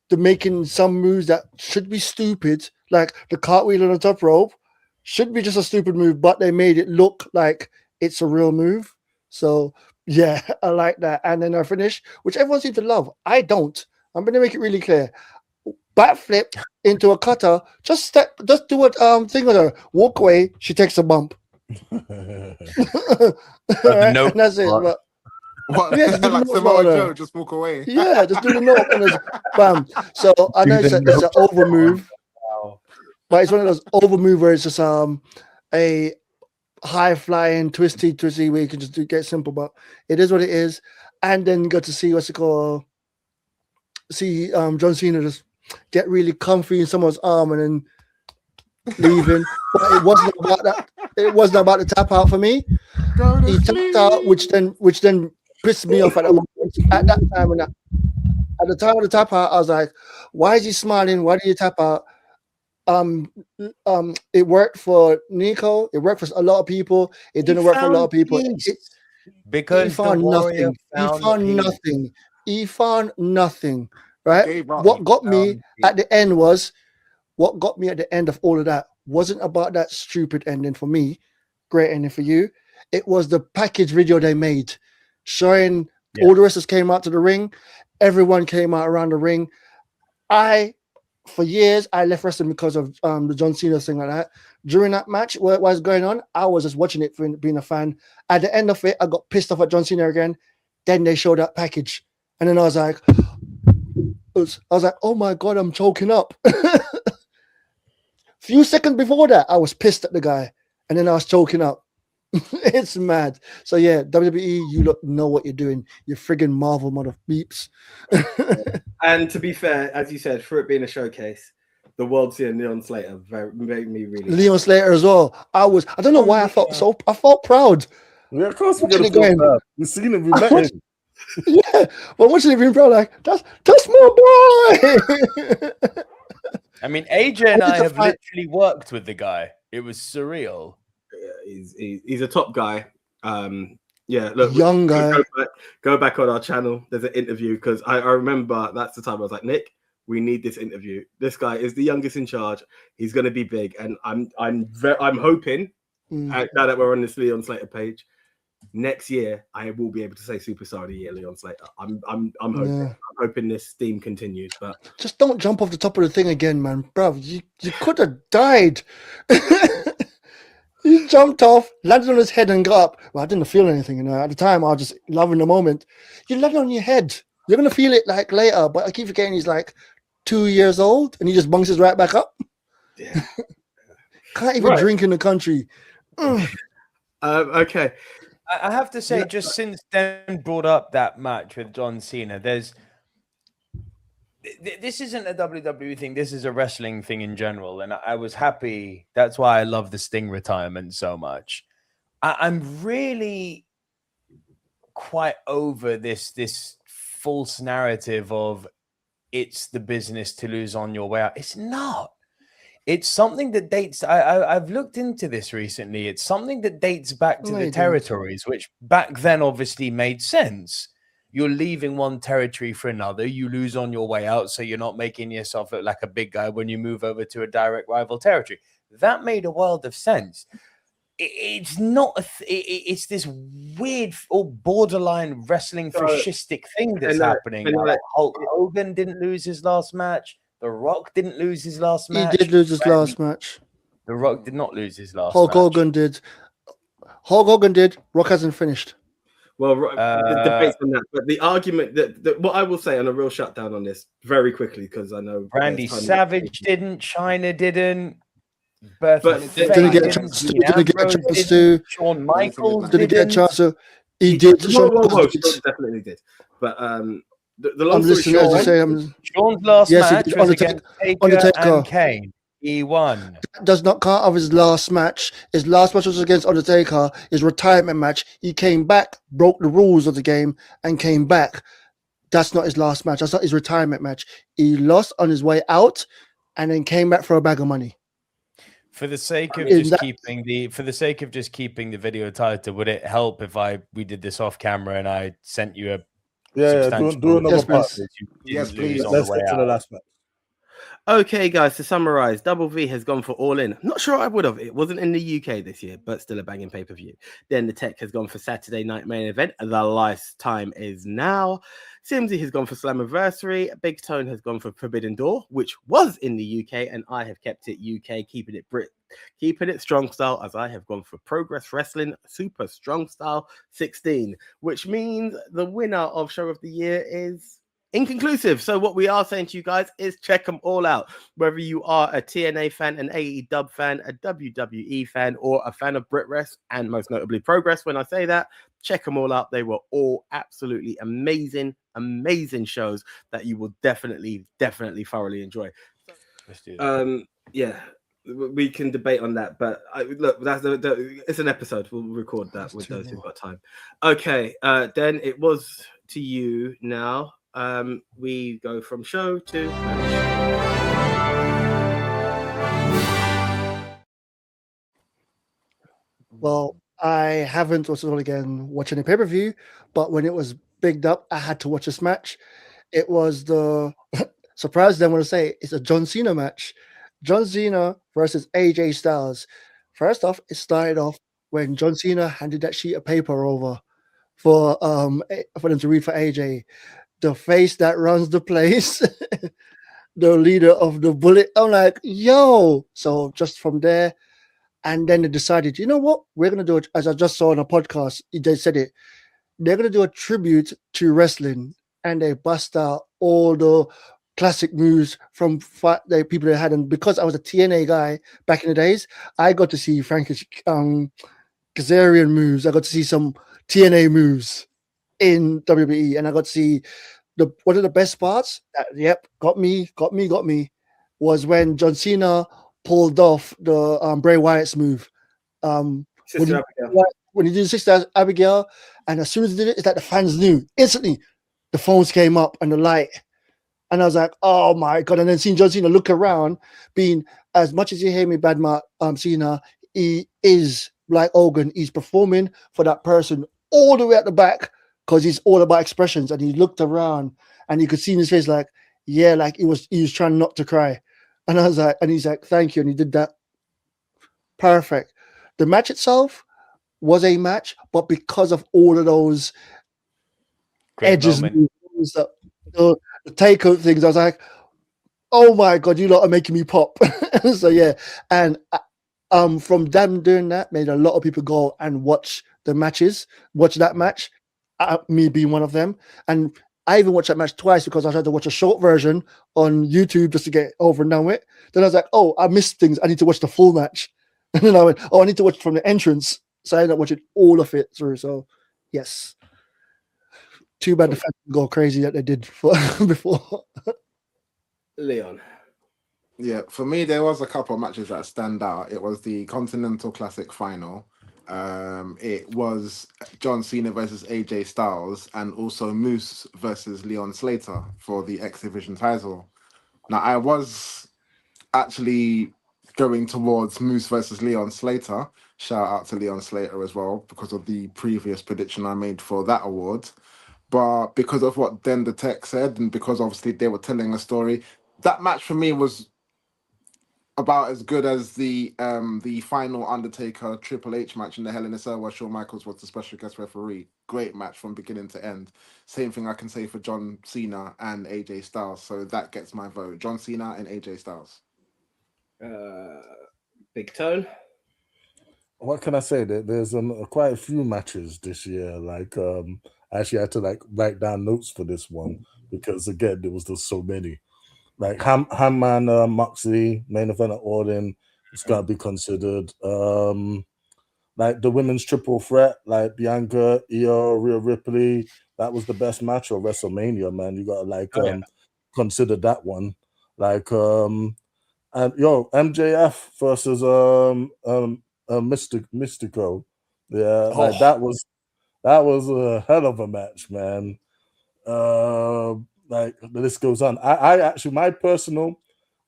the making some moves that should be stupid, like the cartwheel on the top rope, should be just a stupid move, but they made it look like it's a real move. So yeah, I like that. And then our finish, which everyone seems to love. I don't. I'm going to make it really clear. Backflip into a cutter. Just do a thing with her. Walk away. She takes a bump. Right? No, and that's it. But, What? yeah, Like Samoa Joe, just walk away. Yeah, just do the note and just bam. So I know it's an over move, but it's one of those over move where it's just a high flying twisty where you can just get simple, but it is what it is. And then you got to see John Cena just get really comfy in someone's arm and then leaving. But it wasn't about that. It wasn't about the tap out for me. He tapped out, which then pissed me off at that moment. At that time, at the time of the tap out, I was like, why is he smiling? Why did he tap out? It worked for Nico. It worked for a lot of people. It didn't work for a lot of people. Because he found nothing. He found nothing. Right? What got me at the end of all of that wasn't about that stupid ending for me. Great ending for you. It was the package video they made showing all the wrestlers came out to the ring. Everyone came out around the ring. For years, I left wrestling because of the John Cena thing like that. During that match, what was going on, I was just watching it for being a fan. At the end of it, I got pissed off at John Cena again. Then they showed that package. And then I was like, oh my God, I'm choking up. Few seconds before that, I was pissed at the guy. And then I was choking up. It's mad. So yeah, WWE, you know what you're doing. You're friggin' Marvel mother beeps. And to be fair, as you said, for it being a showcase, the world seeing Leon Slater made me really. Leon Slater as well. I don't know why I felt proud. Yeah, of course we're gonna feel proud. We've seen him, we met him. Yeah, well, watching it being proud, like that's my boy. I mean, AJ and I have literally worked with the guy. It was surreal. Yeah, he's a top guy. Yeah, look, young guy. Go back on our channel. There's an interview because I remember that's the time I was like, Nick, we need this interview. This guy is the youngest in charge. He's going to be big, and I'm hoping now that we're on this Leon Slater page, next year I will be able to say Superstar of the Year, Leon Slater. I'm hoping. Yeah. I'm hoping this theme continues, but just don't jump off the top of the thing again, man, bro. You could have died. He jumped off, landed on his head, and got up. Well, I didn't feel anything, At the time, I was just loving the moment. You landed on your head. You're gonna feel it like later, but I keep forgetting he's like 2 years old, and he just bounces right back up. Yeah. Can't even drink in the country. Okay. I have to say, just since Dan brought up that match with John Cena, this isn't a WWE thing. This is a wrestling thing in general. And I was happy. That's why I love the Sting retirement so much. I'm really quite over this false narrative of it's the business to lose on your way out. It's not. It's something that dates. I've looked into this recently. It's something that dates back to the territories, which back then obviously made sense. You're leaving one territory for another. You lose on your way out, so you're not making yourself look like a big guy when you move over to a direct rival territory. That made a world of sense. It's not. It's this weird or borderline wrestling fascistic thing that's happening. Like Hulk Hogan didn't lose his last match. The Rock didn't lose his last match. He did lose his last match. The Rock did not lose his last match. Hulk Hogan did. Hulk Hogan did. Rock hasn't finished. Well, the debate's on that, but the argument that what I will say on a real shutdown on this very quickly, because I know Randy Savage didn't, China didn't, but didn't get a chance to. Shawn Michaels didn't get a chance to. He did. Shawn definitely did, but the long story short, Sean's last match was against Taker and Kane. He won. That does not count of his last match. His last match was against Undertaker, his retirement match. He came back, broke the rules of the game, and came back. That's not his last match. That's not his retirement match. He lost on his way out, and then came back for a bag of money. For the sake of just keeping the video title, would it help if we did this off camera and I sent you a do another part? Yes, please. Let's get to the last match. Okay, guys, to summarize, Double V has gone for All In. I'm not sure I would have. It wasn't in the UK this year, but still a banging pay-per-view. Then the Tech has gone for Saturday Night Main Event. The lifetime is now. Simsy has gone for Slammiversary. Big Tone has gone for Forbidden Door, which was in the UK, and I have kept it UK, keeping it strong style, as I have gone for Progress Wrestling Super Strong Style 16, which means the winner of Show of the Year is inconclusive. So what we are saying to you guys is check them all out. Whether you are a TNA fan, an AEW fan, a WWE fan, or a fan of Brit Rest, and most notably Progress, when I say that, check them all out. They were all absolutely amazing shows that you will definitely thoroughly enjoy. Let's do that. Yeah, we can debate on that, but look, it's an episode. We'll record that with those who've got time. Okay, then it was to you now. We go from show to match. Well, I haven't also again watching a pay-per-view, but when it was bigged up, I had to watch this match. It was the surprise. Then I want to say it's a John Cena match. John Cena versus AJ Styles. First off, it started off when John Cena handed that sheet of paper over for them to read for AJ. The face that runs the place, the leader of the Bullet. I'm like, yo. So just from there, and then they decided, you know what? We're going to do it, as I just saw on a podcast, they said it. They're going to do a tribute to wrestling, and they bust out all the classic moves from the people they had. And because I was a TNA guy back in the days, I got to see Frankish Kazarian moves. I got to see some TNA moves in WWE, and I got to see one of the best parts that got me was when John Cena pulled off the Bray Wyatt's move. When he did Sister Abigail, and as soon as he did it, it's like the fans knew instantly. The phones came up and the light, and I was like, "Oh my god!" And then seeing John Cena look around, being as much as you hear me badmouth Cena, he is like Hogan. He's performing for that person all the way at the back because he's all about expressions. And he looked around and you could see in his face, like, yeah, like he was trying not to cry. And I was like, and he's like, "Thank you," and he did that perfect. The match itself was a match, but because of all of those edges, the takeout things, I was like, "Oh my god, you lot are making me pop!" So yeah, and from them doing that, made a lot of people go and watch that match. Me being one of them, and I even watched that match twice because I tried to watch a short version on YouTube just to get over and done with. Then I was like, "Oh, I missed things. I need to watch the full match." And then I went, "Oh, I need to watch from the entrance." So I ended up watching all of it through. So yes, too bad the fans go crazy that they did before. Leon. Yeah, for me, there was a couple of matches that stand out. It was the Continental Classic final, It was John Cena versus AJ Styles, and also Moose versus Leon Slater for the X Division title. Now, I was actually going towards Moose versus Leon Slater. Shout out to Leon Slater as well, because of the previous prediction I made for that award. But because of what Den the Tech said, and because obviously they were telling a story, that match for me was about as good as the final Undertaker Triple H match in the Hell in a Cell, where Shawn Michaels was the special guest referee. Great match from beginning to end. Same thing I can say for John Cena and AJ Styles. So that gets my vote. John Cena and AJ Styles. Big Tone. What can I say? There's quite a few matches this year. Like I actually had to like write down notes for this one because again there was just so many. Like Hamman Moxley main event at Orton, it's gotta be considered. Like the women's triple threat, like Bianca, Io, Rhea Ripley, that was the best match of WrestleMania, man. You gotta like consider that one. Like and MJF versus Mystico. Yeah, like that was a hell of a match, man. Like the list goes on. I actually, my personal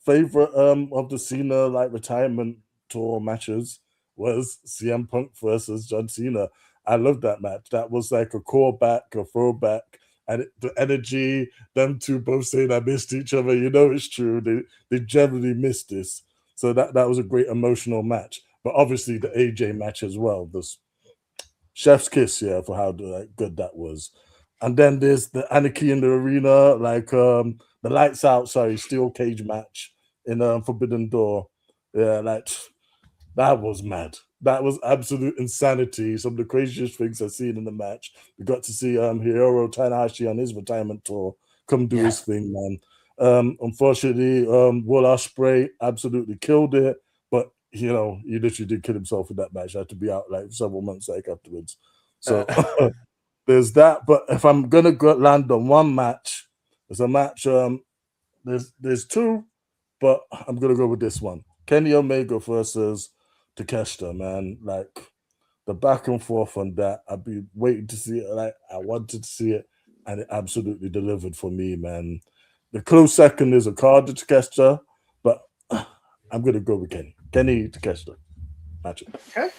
favorite of the Cena like retirement tour matches was CM Punk versus John Cena. I love that match. That was like a callback, a throwback, and the energy. Them two both saying I missed each other. You know it's true. They generally missed this. So that was a great emotional match. But obviously the AJ match as well. This chef's kiss, yeah, for how good that was. And then there's the Anarchy in the Arena, like the lights out, steel cage match in Forbidden Door. Yeah, like that was mad. That was absolute insanity. Some of the craziest things I've seen in the match. We got to see Hiromu Tanahashi on his retirement tour come do his thing, man. Unfortunately, Will Ospreay absolutely killed it, but you know, he literally did kill himself in that match. He had to be out like several months like afterwards. So there's that. But if I'm gonna land on one match, there's a match. There's two, but I'm gonna go with this one. Kenny Omega versus Takeshita, man. Like the back and forth on that. I've been waiting to see it. Like I wanted to see it, and it absolutely delivered for me, man. The close second is a card to Takeshita, but I'm gonna go with Kenny Takeshita. Match it. Okay.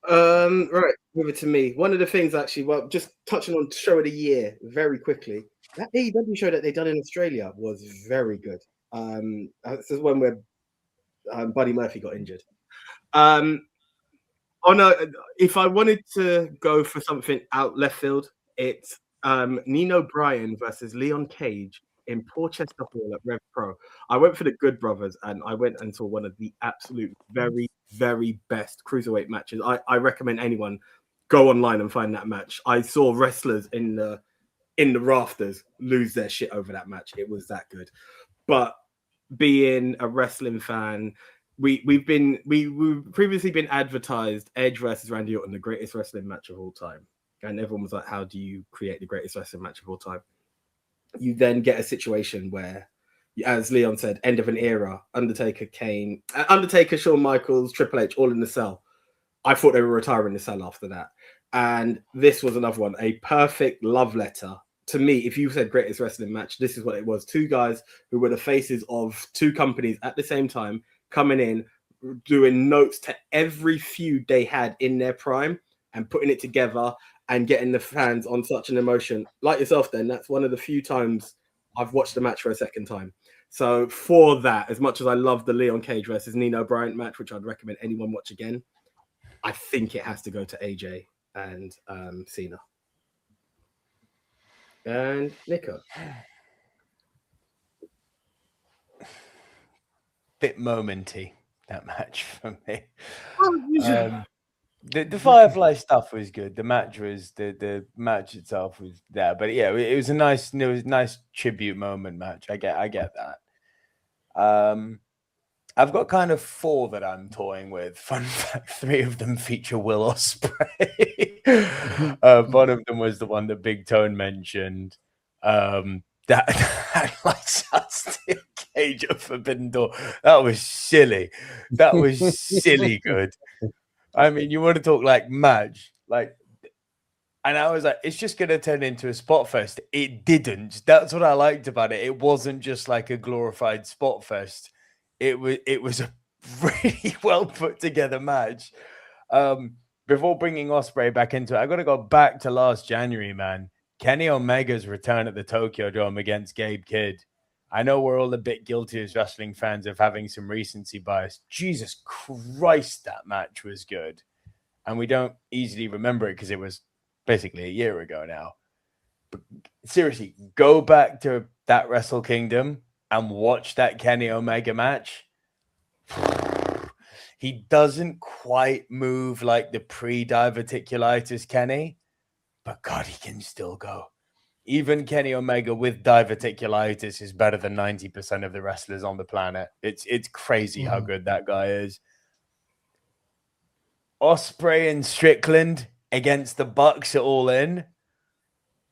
Right, over to me. One of the things actually, well, just touching on show of the year very quickly. That AEW show that they done in Australia was very good. This is when where Buddy Murphy got injured. If I wanted to go for something out left field, it's Nino Bryan versus Leon Cage in Porchester Hall at Rev Pro. I went for the Good Brothers, and I went and saw one of the absolute very, very best cruiserweight matches. I recommend anyone go online and find that match. I saw wrestlers in the rafters lose their shit over that match. It was that good. But being a wrestling fan, we've previously been advertised Edge versus Randy Orton, the greatest wrestling match of all time. And everyone was like, how do you create the greatest wrestling match of all time? You then get a situation where, as Leon said, end of an era, Undertaker, Kane, Shawn Michaels, Triple H, all in the cell. I thought they were retiring the cell after that. And this was another one, a perfect love letter. To me, if you said greatest wrestling match, this is what it was. Two guys who were the faces of two companies at the same time, coming in, doing notes to every feud they had in their prime and putting it together and getting the fans on such an emotion. Like yourself, then, that's one of the few times I've watched the match for a second time. So for that, as much as I love the Leon Cage versus Nino Bryant match, which I'd recommend anyone watch again, I think it has to go to AJ and Cena. And Nico. Bit momenty, that match for me. The Firefly stuff was good. The match was the match itself was there, but yeah, it was a nice tribute moment match. I get that. I've got kind of four that I'm toying with. Fun fact: 3 of them feature Will Ospreay. One of them was the one that Big Tone mentioned. That lights out steel cage of Forbidden Door. That was silly. That was silly good. I mean, you want to talk like match, like, and I was like, it's just going to turn into a spot fest. It didn't. That's what I liked about it. It wasn't just like a glorified spot fest. It was a really well put together match. Before bringing Ospreay back into it, I got to go back to last January, man. Kenny Omega's return at the Tokyo Dome against Gabe Kidd. I know we're all a bit guilty as wrestling fans of having some recency bias. Jesus Christ, that match was good. And we don't easily remember it because it was basically a year ago now. But seriously, go back to that Wrestle Kingdom and watch that Kenny Omega match. He doesn't quite move like the pre-diverticulitis Kenny, but God, he can still go. Even Kenny Omega with diverticulitis is better than 90% of the wrestlers on the planet. It's crazy how good that guy is. Ospreay and Strickland against the Bucks at All In.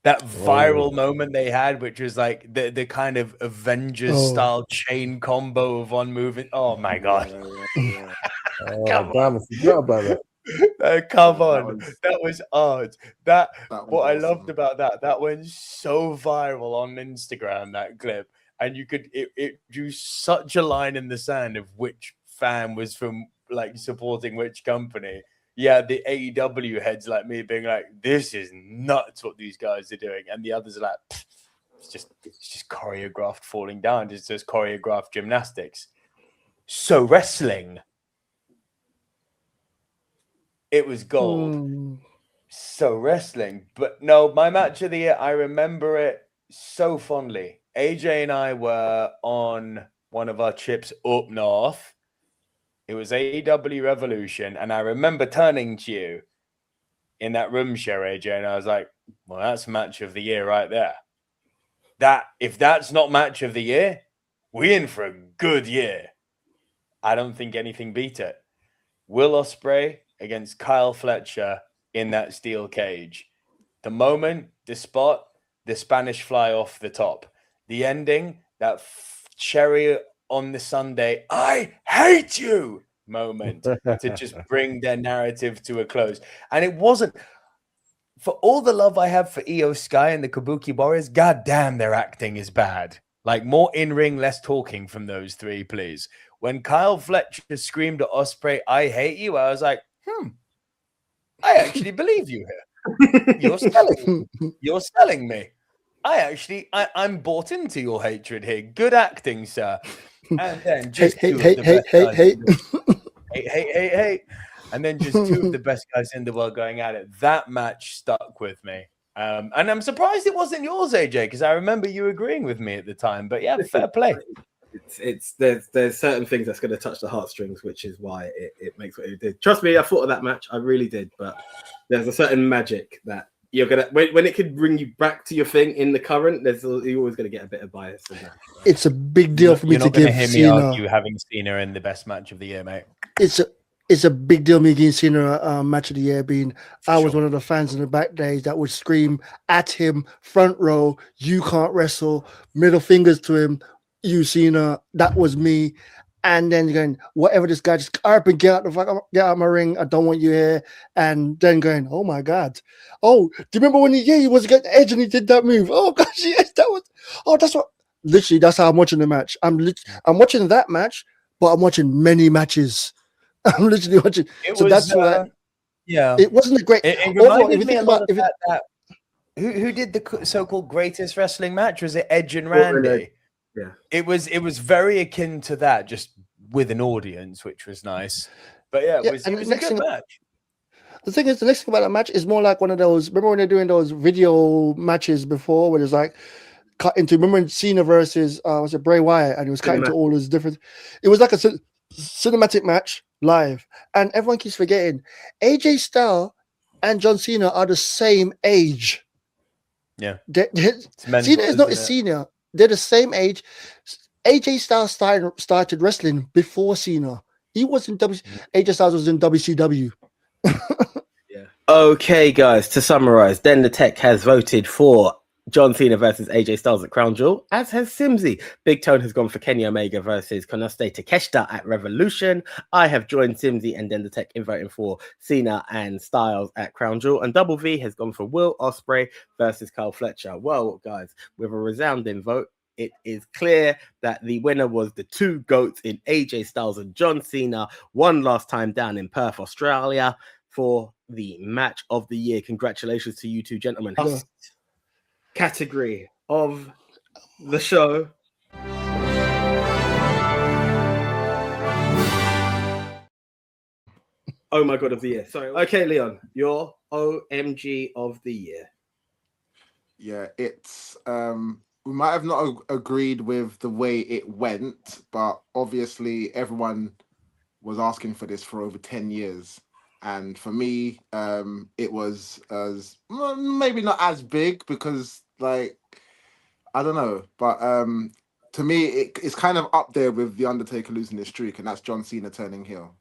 That viral moment they had, which was like the kind of Avengers style chain combo of one moving. Oh my God. Damn, I forgot about that. Come on. That was art. That was what awesome. I loved about that went so viral on Instagram, that clip. And you could it drew such a line in the sand of which fan was from like supporting which company. Yeah, the AEW heads like me being like, this is nuts what these guys are doing. And the others are like, it's just choreographed falling down. It's just choreographed gymnastics. So wrestling. It was gold. So wrestling. But no, my match of the year, I remember it so fondly. AJ and I were on one of our trips up north. It was AEW Revolution. And I remember turning to you in that room share, AJ, and I was like, well, that's match of the year right there. If that's not match of the year, we're in for a good year. I don't think anything beat it. Will Ospreay against Kyle Fletcher in that steel cage. The moment, the spot, the Spanish fly off the top. The ending, that cherry on the Sunday, I hate you moment to just bring their narrative to a close. And it wasn't, for all the love I have for Io Sky and the Kabuki Warriors, goddamn, their acting is bad. Like, more in-ring, less talking from those three, please. When Kyle Fletcher screamed at Ospreay, I hate you, I was like, I actually believe you here. You're selling me. I'm bought into your hatred here. Good acting, sir. And then just hate. And then just two of the best guys in the world going at it. That match stuck with me. And I'm surprised it wasn't yours, AJ, because I remember you agreeing with me at the time. But yeah, fair play. There's certain things that's going to touch the heartstrings, which is why it makes what it did. Trust me, I thought of that match. I really did. But there's a certain magic that you're gonna when it could bring you back to your thing in the current. You're always going to get a bit of bias in that. It's a big deal for me to give hear Cena. me argue having Cena in the best match of the year, mate. It's a big deal me getting Cena match of the year. Being I was one of the fans in the back days that would scream at him, front row, you can't wrestle, middle fingers to him, you Cena. That was me. And then going, whatever this guy, just up and get out of my ring. I don't want you here. And then going, oh my God. Oh, do you remember when he was against Edge and he did that move? Oh gosh, yes, that's what. Literally, that's how I'm watching the match. I'm watching that match, but I'm watching many matches. I'm literally watching. That's why. Yeah, it wasn't a great. It reminded me a lot of that. Who did the so-called greatest wrestling match? Was it Edge and Randy? Yeah, it was very akin to that, just with an audience, which was nice. But yeah, it was a good match. The thing is, the next thing about that match is more like one of those. Remember when they're doing those video matches before, where it's like cut into. Remember when Cena versus was it Bray Wyatt, and it was cut into all those different. It was like a cinematic match live, and everyone keeps forgetting AJ Styles and John Cena are the same age. Yeah, Cena is not a senior. They're the same age. AJ Styles started wrestling before Cena. He was in AJ Styles was in WCW. Yeah. Okay, guys. To summarize, Den the Tech has voted for John Cena versus AJ Styles at Crown Jewel, as has Simsy. Big Tone has gone for Kenny Omega versus Konosuke Takeshita at Revolution. I have joined Simsy and Dender Tech in voting for Cena and Styles at Crown Jewel. And Double V has gone for Will Ospreay versus Kyle Fletcher. Well, guys, with a resounding vote, it is clear that the winner was the two GOATs in AJ Styles and John Cena, one last time down in Perth, Australia, for the match of the year. Congratulations to you two gentlemen. Yeah. Category of the show. Oh my God of the year. Sorry. Okay, Leon, your OMG of the year. Yeah, it's we might have not agreed with the way it went, but obviously everyone was asking for this for over 10 years. And for me, it was as maybe not as big because, like, I don't know, but to me, it's kind of up there with the Undertaker losing his streak, and that's John Cena turning heel.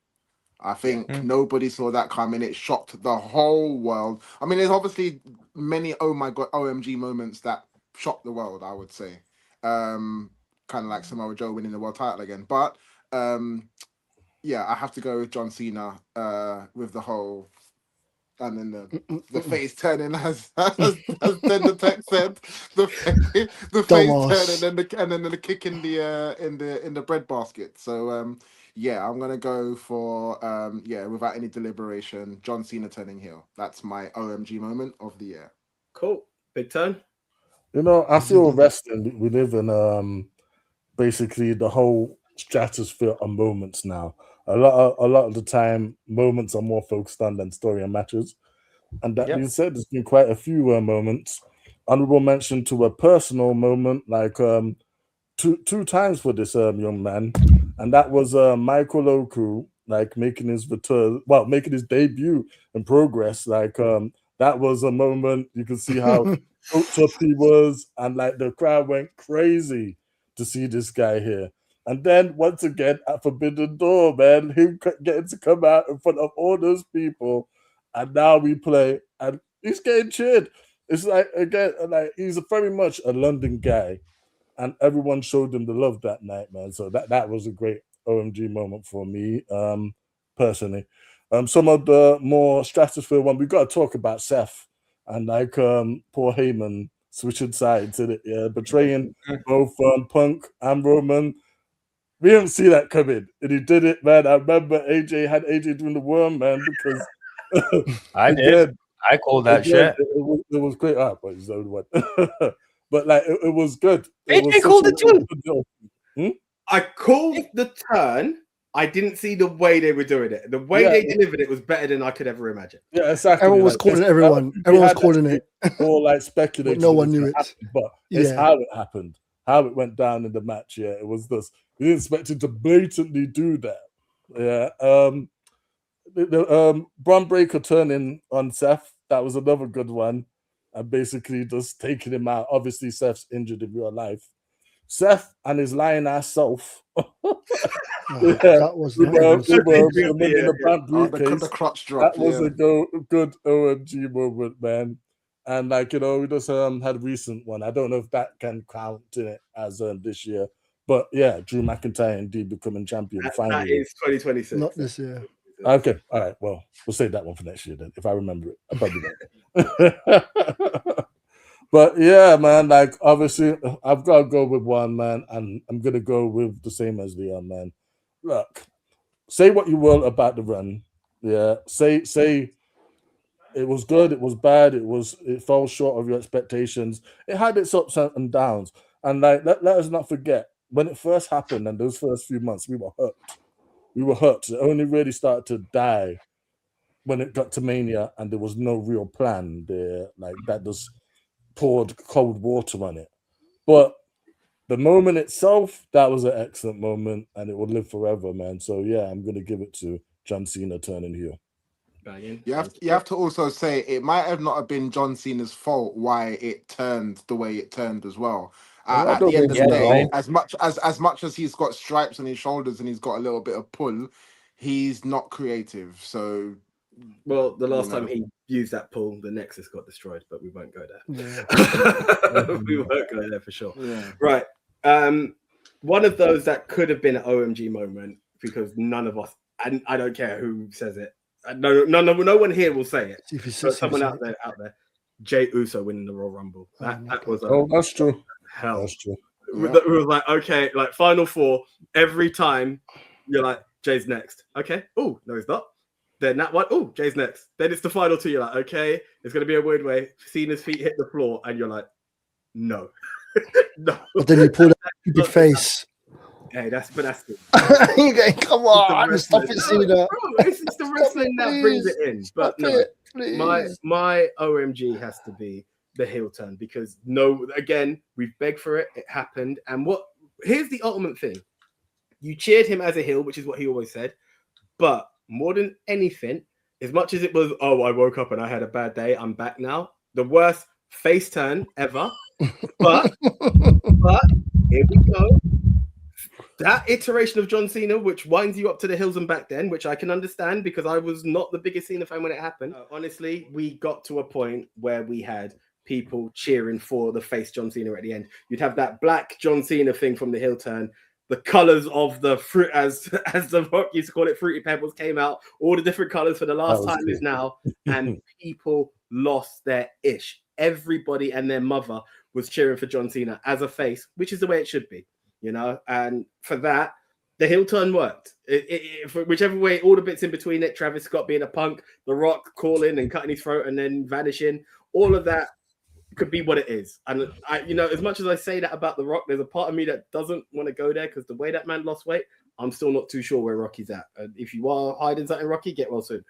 I think nobody saw that coming. It shocked the whole world. I mean, there's obviously many oh my God OMG moments that shocked the world, I would say. Kind of like Samoa Joe winning the world title again. But yeah, I have to go with John Cena with the whole, and then the face turning as Tender Tech said, the face turning and then the kick in the bread basket. So yeah, I'm gonna go for yeah, without any deliberation, John Cena turning heel. That's my OMG moment of the year. Cool. Big Tone. You know, I feel wrestling. We live in basically the whole stratosphere of moments now. A lot of the time, moments are more focused on than story and matches. And that being said, there's been quite a few moments. Honorable mention to a personal moment, like two times for this young man, and that was Michael Oku, like making his return, making his debut in Progress. Like that was a moment you could see how hooked up he was, and like the crowd went crazy to see this guy here. And then once again at Forbidden Door, man, him getting to come out in front of all those people, and now we play, and he's getting cheered. It's like again, like he's very much a London guy, and everyone showed him the love that night, man. So that was a great OMG moment for me, personally. Some of the more stratosphere one, we got to talk about Seth and like poor Heyman switching sides in it, yeah, betraying both Punk and Roman. We didn't see that coming, and he did it, man. I remember AJ had AJ doing the worm, man, because I did. I called that shit. It was great. But he's the only one. But like it was good. AJ called it too. I called the turn. I didn't see the way they were doing it. The way they delivered it was better than I could ever imagine. Yeah, exactly. Everyone was calling everyone. Everyone was calling it. Or like speculating. No one knew it. Happen, but it's how it happened. How it went down in the match. Yeah, it was this. We didn't expect him to blatantly do that. Yeah. The Braun Breaker turning on Seth, that was another good one. And basically just taking him out. Obviously, Seth's injured in real life. Seth and his lying ass self. That was the crotch drop. That was a good OMG moment, man. And like, you know, we just had a recent one. I don't know if that can count in it as this year. But yeah, Drew McIntyre indeed becoming champion. Finally. That is 2026. Not this year. Okay, all right. Well, we'll save that one for next year then, if I remember it. I probably don't. But yeah, man, like obviously I've got to go with one, man, and I'm gonna go with the same as Leon, man. Look, say what you will about the run. Yeah, say it was good, it was bad, it fell short of your expectations. It had its ups and downs. And like let us not forget, when it first happened and those first few months, we were hurt. We were hurt. It only really started to die when it got to Mania and there was no real plan there. Like that just poured cold water on it. But the moment itself, that was an excellent moment and it will live forever, man. So yeah, I'm gonna give it to John Cena turning heel. You have to also say it might have not have been John Cena's fault why it turned the way it turned as well. At the end of the day, as much as he's got stripes on his shoulders and he's got a little bit of pull, he's not creative. So Well, the last You know. time he used that pull, the Nexus got destroyed, but we won't go there. Yeah. We won't go there for sure. Yeah. Right. One of those that could have been an OMG moment because none of us, and I don't care who says it. No one here will say it. See if he But says someone it. out there. Jay Uso winning the Royal Rumble. That was Oh, that's true. hell. That's true. Yeah. It was like, okay, like Final Four, every time you're like, Jay's next. Okay. Oh, no, he's not. Then that one, oh, Jay's next. Then it's the final two. You're like, okay, it's going to be a weird way. Cena's feet hit the floor, and you're like, no. No. But then you pull that stupid face. Hey, that's good. You going, come on, stop it, Cena. Bro, it's the wrestling that brings it in. But Stop no, it, please. my OMG has to be the heel turn because again, we've begged for it. It happened. And here's the ultimate thing. You cheered him as a heel, which is what he always said. But more than anything, as much as it was, oh, I woke up and I had a bad day, I'm back now. The worst face turn ever. But here we go. That iteration of John Cena, which winds you up to the hills and back then, which I can understand because I was not the biggest Cena fan when it happened. Honestly, we got to a point where we had people cheering for the face John Cena at the end. You'd have that black John Cena thing from the heel turn. The colors of the fruit, as the Rock used to call it, Fruity Pebbles came out. All the different colors for the last time is now, and people lost their ish. Everybody and their mother was cheering for John Cena as a face, which is the way it should be, you know. And for that, the heel turn worked. For whichever way, all the bits in between it, Travis Scott being a punk, The Rock calling and cutting his throat and then vanishing, all of that could be what it is. And I, as much as I say that about The Rock, there's a part of me that doesn't want to go there because the way that man lost weight, I'm still not too sure where Rocky's at. And if you are hiding something, Rocky, get well soon.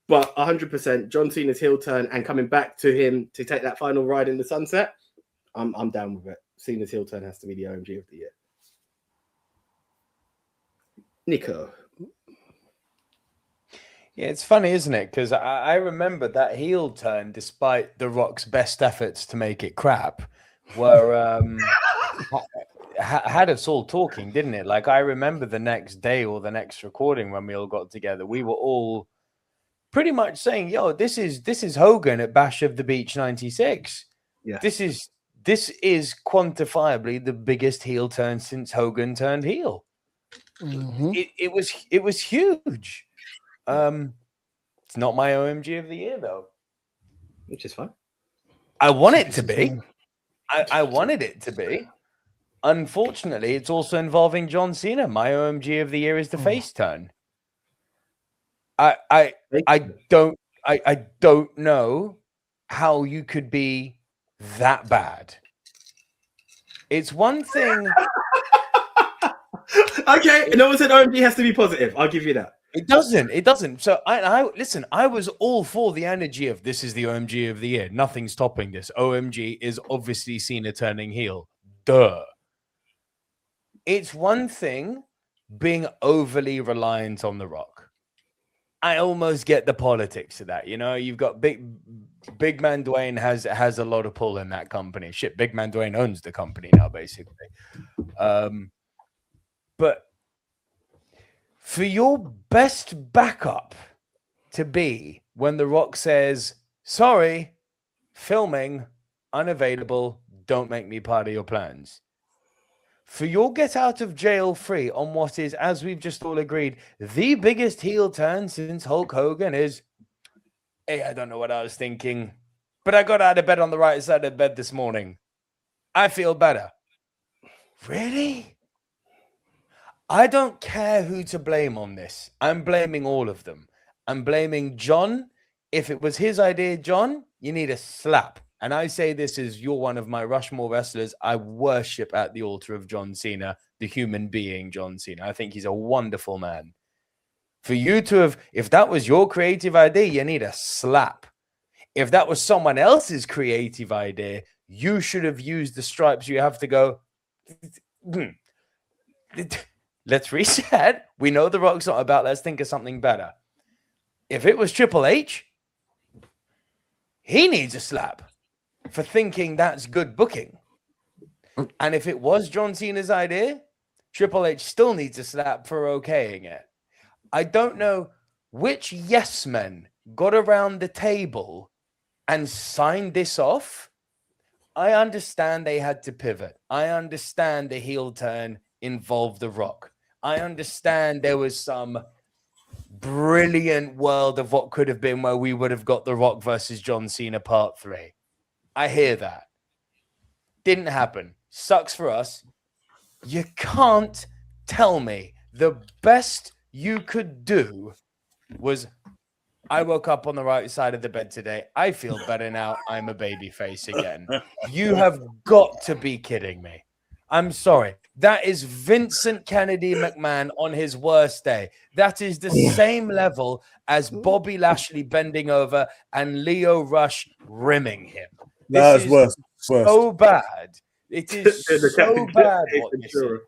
But 100%, John Cena's heel turn and coming back to him to take that final ride in the sunset, I'm down with it. Cena's heel turn has to be the OMG of the year. Nico. Yeah, it's funny, isn't it? Because I remember that heel turn, despite The Rock's best efforts to make it crap, were had us all talking, didn't it? Like, I remember the next day or the next recording when we all got together, we were all pretty much saying, yo, this is Hogan at Bash of the Beach 96. Yeah. This is quantifiably the biggest heel turn since Hogan turned heel. Mm-hmm. It was huge. It's not my OMG of the year though, Which is fine. I want it to be. I wanted it to be. Unfortunately, it's also involving John Cena. My OMG of the year is the face turn. I don't know how you could be that bad. It's one thing. Okay, no one said OMG has to be positive. I'll give you that. It doesn't. So I listen, I was all for the energy of this is the OMG of the year. Nothing's topping this. OMG is obviously Cena turning heel. Duh. It's one thing being overly reliant on The Rock. I almost get the politics of that. You know, you've got big man Dwayne has a lot of pull in that company. Shit, big man Dwayne owns the company now, basically. But for your best backup to be when The Rock says, sorry, filming, unavailable, don't make me part of your plans. For your get out of jail free on what is, as we've just all agreed, the biggest heel turn since Hulk Hogan is, hey, I don't know what I was thinking, but I got out of bed on the right side of bed this morning. I feel better. Really? I don't care who to blame on this. I'm blaming all of them. I'm blaming John. If it was his idea, John, you need a slap. And I say this as you're one of my Rushmore wrestlers. I worship at the altar of John Cena, the human being John Cena. I think he's a wonderful man. For you to have, if that was your creative idea, you need a slap. If that was someone else's creative idea, you should have used the stripes. You have to go, let's reset. We know The Rock's not about, let's think of something better. If it was Triple H, he needs a slap for thinking that's good booking. And if it was John Cena's idea, Triple H still needs a slap for okaying it. I don't know which yes men got around the table and signed this off, I understand they had to pivot. I understand the heel turn involved The Rock. I understand there was some brilliant world of what could have been where we would have got The Rock versus John Cena part 3. I hear that. Didn't happen. Sucks for us. You can't tell me the best you could do was, I woke up on the right side of the bed today. I feel better now. I'm a baby face again. You have got to be kidding me. I'm sorry. That is Vincent Kennedy McMahon on his worst day. That is the same level as Bobby Lashley bending over and Leo Rush rimming him. That's worse. So bad. It is so bad what this is.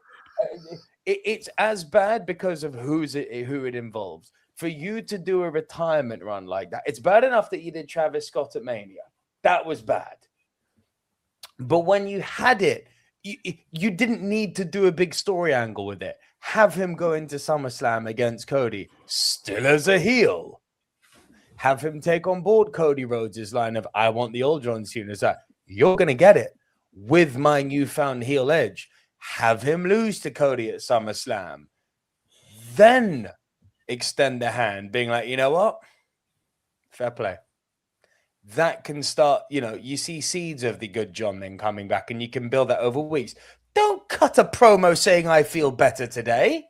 It's as bad because of who it involves. For you to do a retirement run like that, it's bad enough that you did Travis Scott at Mania. That was bad. But when you had it, you didn't need to do a big story angle with it. Have him go into SummerSlam against Cody, still as a heel. Have him take on board Cody Rhodes' line of, I want the old John Cena. So you're going to get it with my newfound heel edge. Have him lose to Cody at SummerSlam. Then extend the hand, being like, you know what? Fair play. That can start, you see seeds of the good John then coming back, and you can build that over weeks. Don't cut a promo saying I feel better today.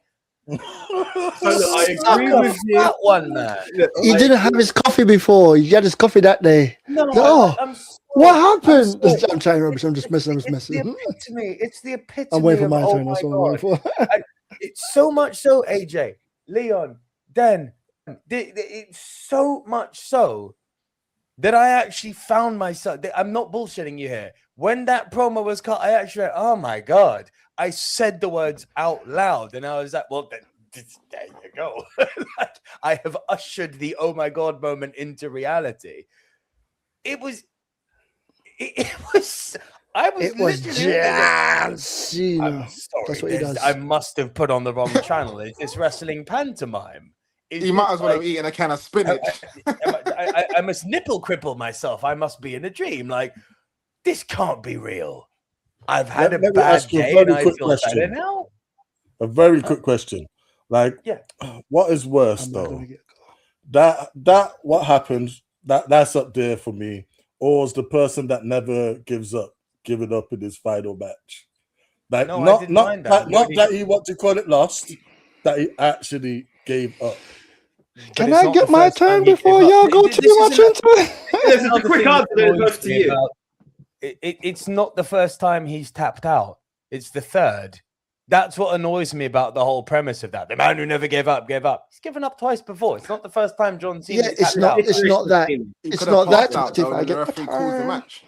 I agree with you. That one, man. He didn't have his coffee before. He had his coffee that day. No, I'm sorry. What happened? I'm trying rubbish. I'm just messing. It's the epitome. I'm waiting for my of, turn. That's what I'm waiting for. It's so much so, AJ, Leon, Dan. It's so much so that I actually found myself. I'm not bullshitting you here. When that promo was cut, I actually went, oh my God. I said the words out loud, and I was like, well, there you go. I have ushered the oh my God moment into reality. It was John Cena. That's what he does. I must have put on the wrong channel. Is this wrestling pantomime? You might as well have eaten a can of spinach. I must nipple cripple myself. I must be in a dream. Like, this can't be real. I've had a bad day and I feel better now. A very quick question. Like, what is worse though? That what happened, that's up there for me. Or is the person that never gives up, giving up in his final match? Like, no, not that he what to call it lost, that he actually gave up. Can I get my turn before y'all go too much into it? This is a quick answer to you. It's not the first time he's tapped out. It's the third. That's what annoys me about the whole premise of that. The man who never gave up. He's given up twice before. It's not the first time John Cena. Yeah, it's not that. It's not that. The referee calls the match.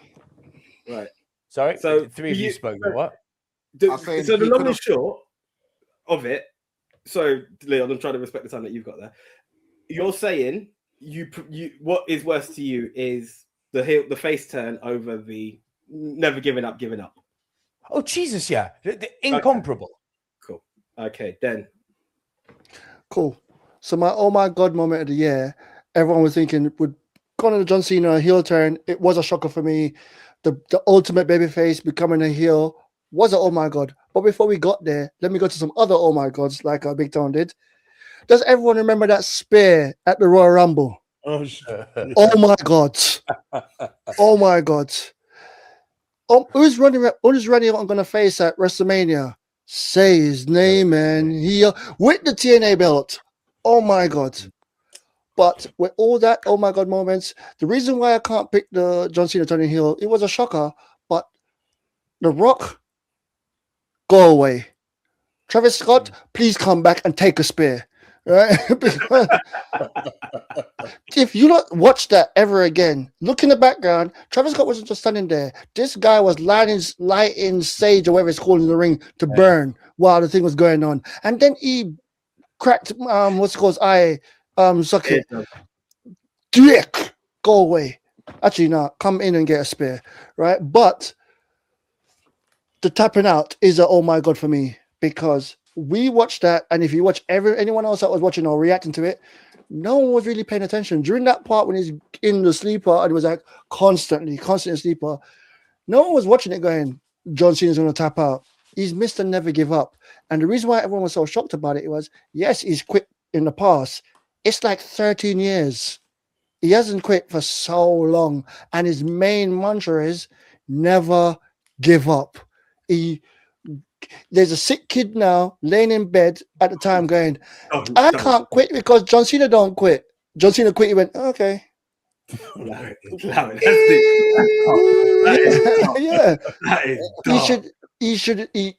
Right. Sorry. So three of you spoke. What? So the long and short of it. So Leon, I'm trying to respect the time that you've got there. You're saying you what is worse to you is the face turn over the never giving up. Oh Jesus, yeah, the incomparable. Okay. Cool. Okay, then. Cool. So my oh my God moment of the year, everyone was thinking would go on to John Cena heel turn. It was a shocker for me. The ultimate babyface becoming a heel was a oh my God. But before we got there, let me go to some other oh my gods like Big Tom did. Does everyone remember that spear at the Royal Rumble? Oh shit! Oh my God! Oh my God! Who's running on going to face at WrestleMania? Say his name, man. He with the TNA belt. Oh my God! But with all that oh my God moments, the reason why I can't pick the John Cena turning heel, it was a shocker. But The Rock, go away. Travis Scott, please come back and take a spear. Right? If you don't watch that ever again, look in the background. Travis Scott wasn't just standing there. This guy was lighting sage or whatever it's called in the ring to burn while the thing was going on. And then he cracked what's it called socket. Dick, go away. Actually, no, come in and get a spear, right? But the tapping out is a oh my God for me because we watched that, and if you watch anyone else that was watching or reacting to it, no one was really paying attention during that part when he's in the sleeper and it was like constantly sleeper. No one was watching it going, John Cena's going to tap out. He's Mr. Never Give Up. And the reason why everyone was so shocked about it was, yes, he's quit in the past. It's like 13 years. He hasn't quit for so long. And his main mantra is never give up. There's a sick kid now laying in bed at the time going, I can't quit because John Cena don't quit. John Cena quit. He went, okay. Yeah.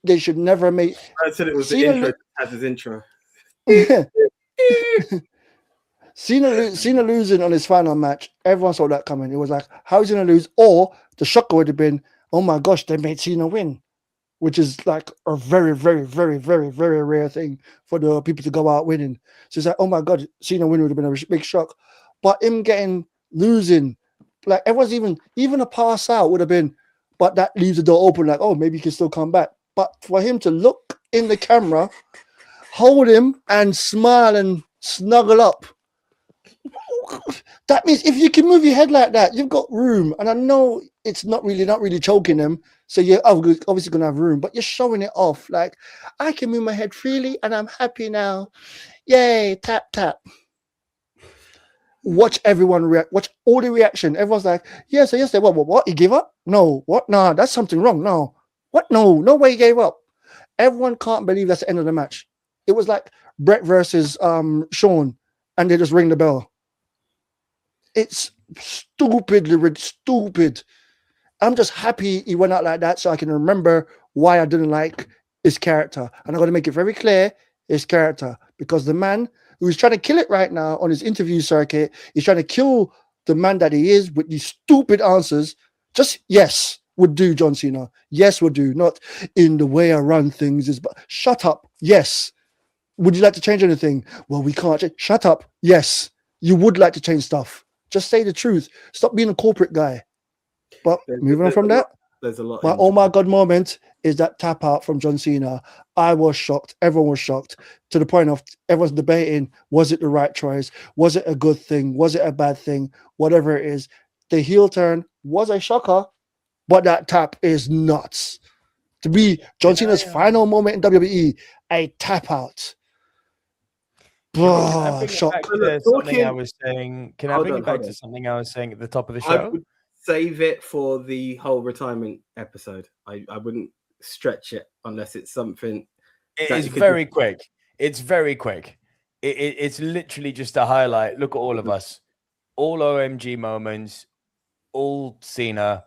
They should never make. I said it was the intro as his intro. Yeah. Cena losing on his final match. Everyone saw that coming. It was like, how is he gonna lose? Or the shocker would have been, oh my gosh, they made Cena win, which is like a very, very, very, very, very rare thing for the people to go out winning. So it's like, oh my god, Cena win would have been a big shock. But him losing, like everyone's even a pass out would have been, but that leaves the door open, like, oh, maybe he can still come back. But for him to look in the camera, hold him and smile and snuggle up, that means if you can move your head like that, you've got room. And I know it's not really choking them, so you're obviously gonna have room, but you're showing it off, like, I can move my head freely and I'm happy now. Yay, tap tap. Watch everyone react. Watch all the reaction. Everyone's like, yes, they what? He gave up? No, what? Nah, that's something wrong. No, what? No way he gave up. Everyone can't believe that's the end of the match. It was like Brett versus Shawn, and they just ring the bell. It's stupid. I'm just happy he went out like that so I can remember why I didn't like his character. And I'm going to make it very clear, his character, because the man who's trying to kill it right now on his interview circuit, he's trying to kill the man that he is with these stupid answers. Just yes would do, John Cena. Yes would do. Not in the way I run things is, but shut up. Yes. Would you like to change anything? Well, we can't. Shut up. Yes. You would like to change stuff. Just say the truth. Stop being a corporate guy. But moving on from that, there's a lot. My oh my god moment is that tap out from John Cena. I was shocked. Everyone was shocked, to the point of everyone's debating, was it the right choice? Was it a good thing? Was it a bad thing? Whatever it is, the heel turn was a shocker, but that tap is nuts. To be John Cena's final moment in WWE, a tap out. Shock. Something I was saying. Can I bring it back to something I was saying at the top of the show? I would save it for the whole retirement episode. I wouldn't stretch it unless it's something. It's very quick. It's very quick. It's literally just a highlight. Look at all of us. All OMG moments. All Cena.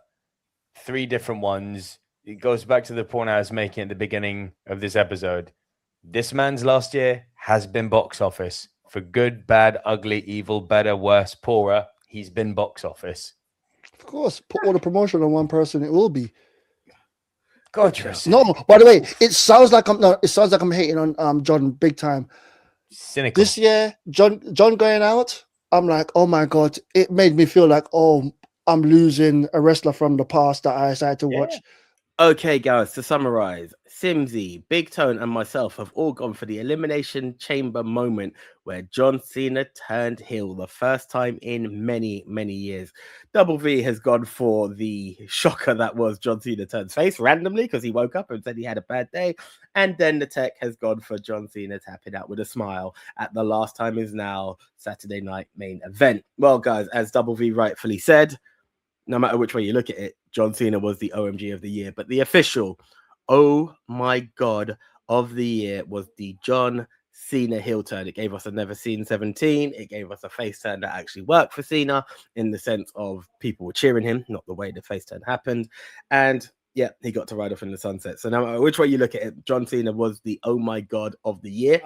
3 different ones. It goes back to the point I was making at the beginning of this episode. This man's last year has been box office. For good, bad, ugly, evil, better, worse, poorer. He's been box office. Of course, put all the promotion on one person, it will be. Gorgeous. No, by the way, it sounds like I'm hating on John big time. Cynical. This year, John going out, I'm like, oh my god, it made me feel like, oh, I'm losing a wrestler from the past that I decided to watch. Okay, guys, to summarize, Simsy, Big Tone, and myself have all gone for the Elimination Chamber moment where John Cena turned heel the first time in many, many years. Double V has gone for the shocker that was John Cena turns face randomly because he woke up and said he had a bad day. And then the Tech has gone for John Cena tapping out with a smile at the last time is now Saturday night main event. Well, guys, as Double V rightfully said, no matter which way you look at it, John Cena was the OMG of the year. But the official, oh my God, of the year was the John Cena heel turn. It gave us a Never Seen 17. It gave us a face turn that actually worked for Cena in the sense of people were cheering him, not the way the face turn happened. And yeah, he got to ride off in the sunset. So no matter which way you look at it, John Cena was the oh my God of the year.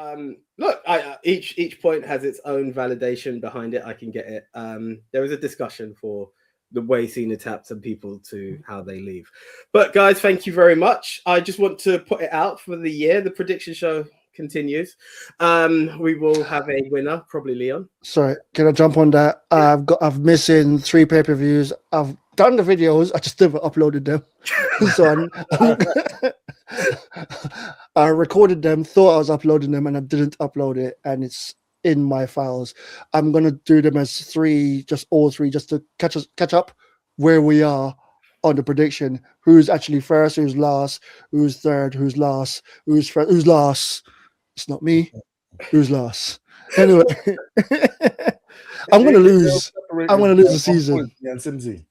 Look, each point has its own validation behind it. I can get it. There was a discussion for the way Cena taps and people to how they leave. But guys, thank you very much. I just want to put it out for the year. The prediction show continues. We will have a winner, probably Leon. Sorry, can I jump on that? I've missing 3 pay-per-views. I've done the videos, I just never uploaded them. So I recorded them, thought I was uploading them, and I didn't upload it, and it's in my files. I'm gonna do them as three, just all three, just to catch up where we are on the prediction. Who's actually first? Who's last? Who's third? Who's last? Who's first? Who's last? It's not me. Who's last? Anyway, I'm gonna lose. I'm gonna lose the season. Yeah, Simsy.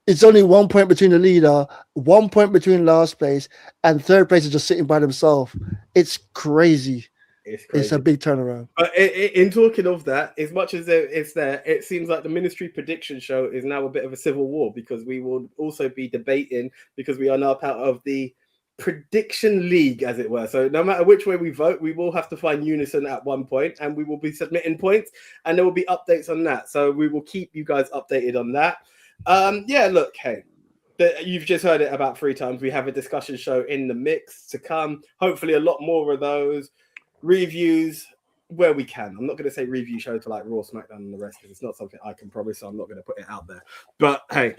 It's only 1 point between the leader, 1 point between last place, and third place is just sitting by themselves. It's crazy. It's a big turnaround. But in talking of that, as much as it's there, it seems like the Ministry prediction show is now a bit of a civil war, because we will also be debating, because we are now part of the prediction league, as it were. So no matter which way we vote, we will have to find unison at one point, and we will be submitting points, and there will be updates on that. So we will keep you guys updated on that. Yeah, look, hey, you've just heard it about 3 times. We have a discussion show in the mix to come. Hopefully a lot more of those reviews where we can. I'm not going to say review show to like Raw, SmackDown, and the rest, because it's not something I can promise, so I'm not going to put it out there. But hey,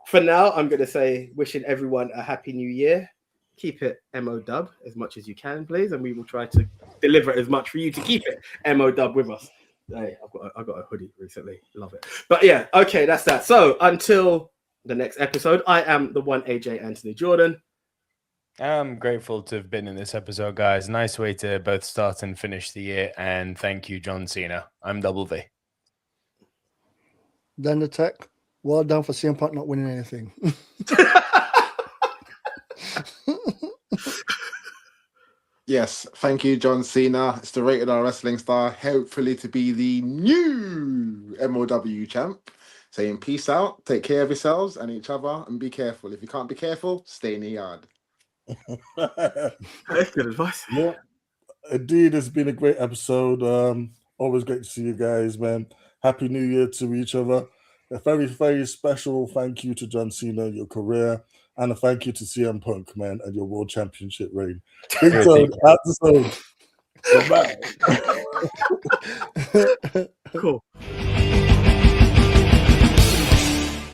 for now, I'm going to say wishing everyone a happy new year. Keep it MOW as much as you can, please, and we will try to deliver as much for you to keep it MOW with us. Hey, I've got a hoodie recently. Love it. But yeah, okay, that's that. So until the next episode, I am the one AJ Anthony Jordan. I'm grateful to have been in this episode, guys. Nice way to both start and finish the year. And thank you, John Cena. I'm Double V. Then the Tech. Well done for CM Punk not winning anything. Yes, thank you, John Cena. It's the Rated R Wrestling Star, hopefully to be the new MOW champ. Saying peace out, take care of yourselves and each other, and be careful. If you can't be careful, stay in the yard. That's good advice. Yeah, indeed, it's been a great episode. Always great to see you guys, man. Happy New Year to each other. A very, very special thank you to John Cena and your career, and a thank you to CM Punk, man, and your World Championship reign. Big Toad, episode. Bye-bye. Cool.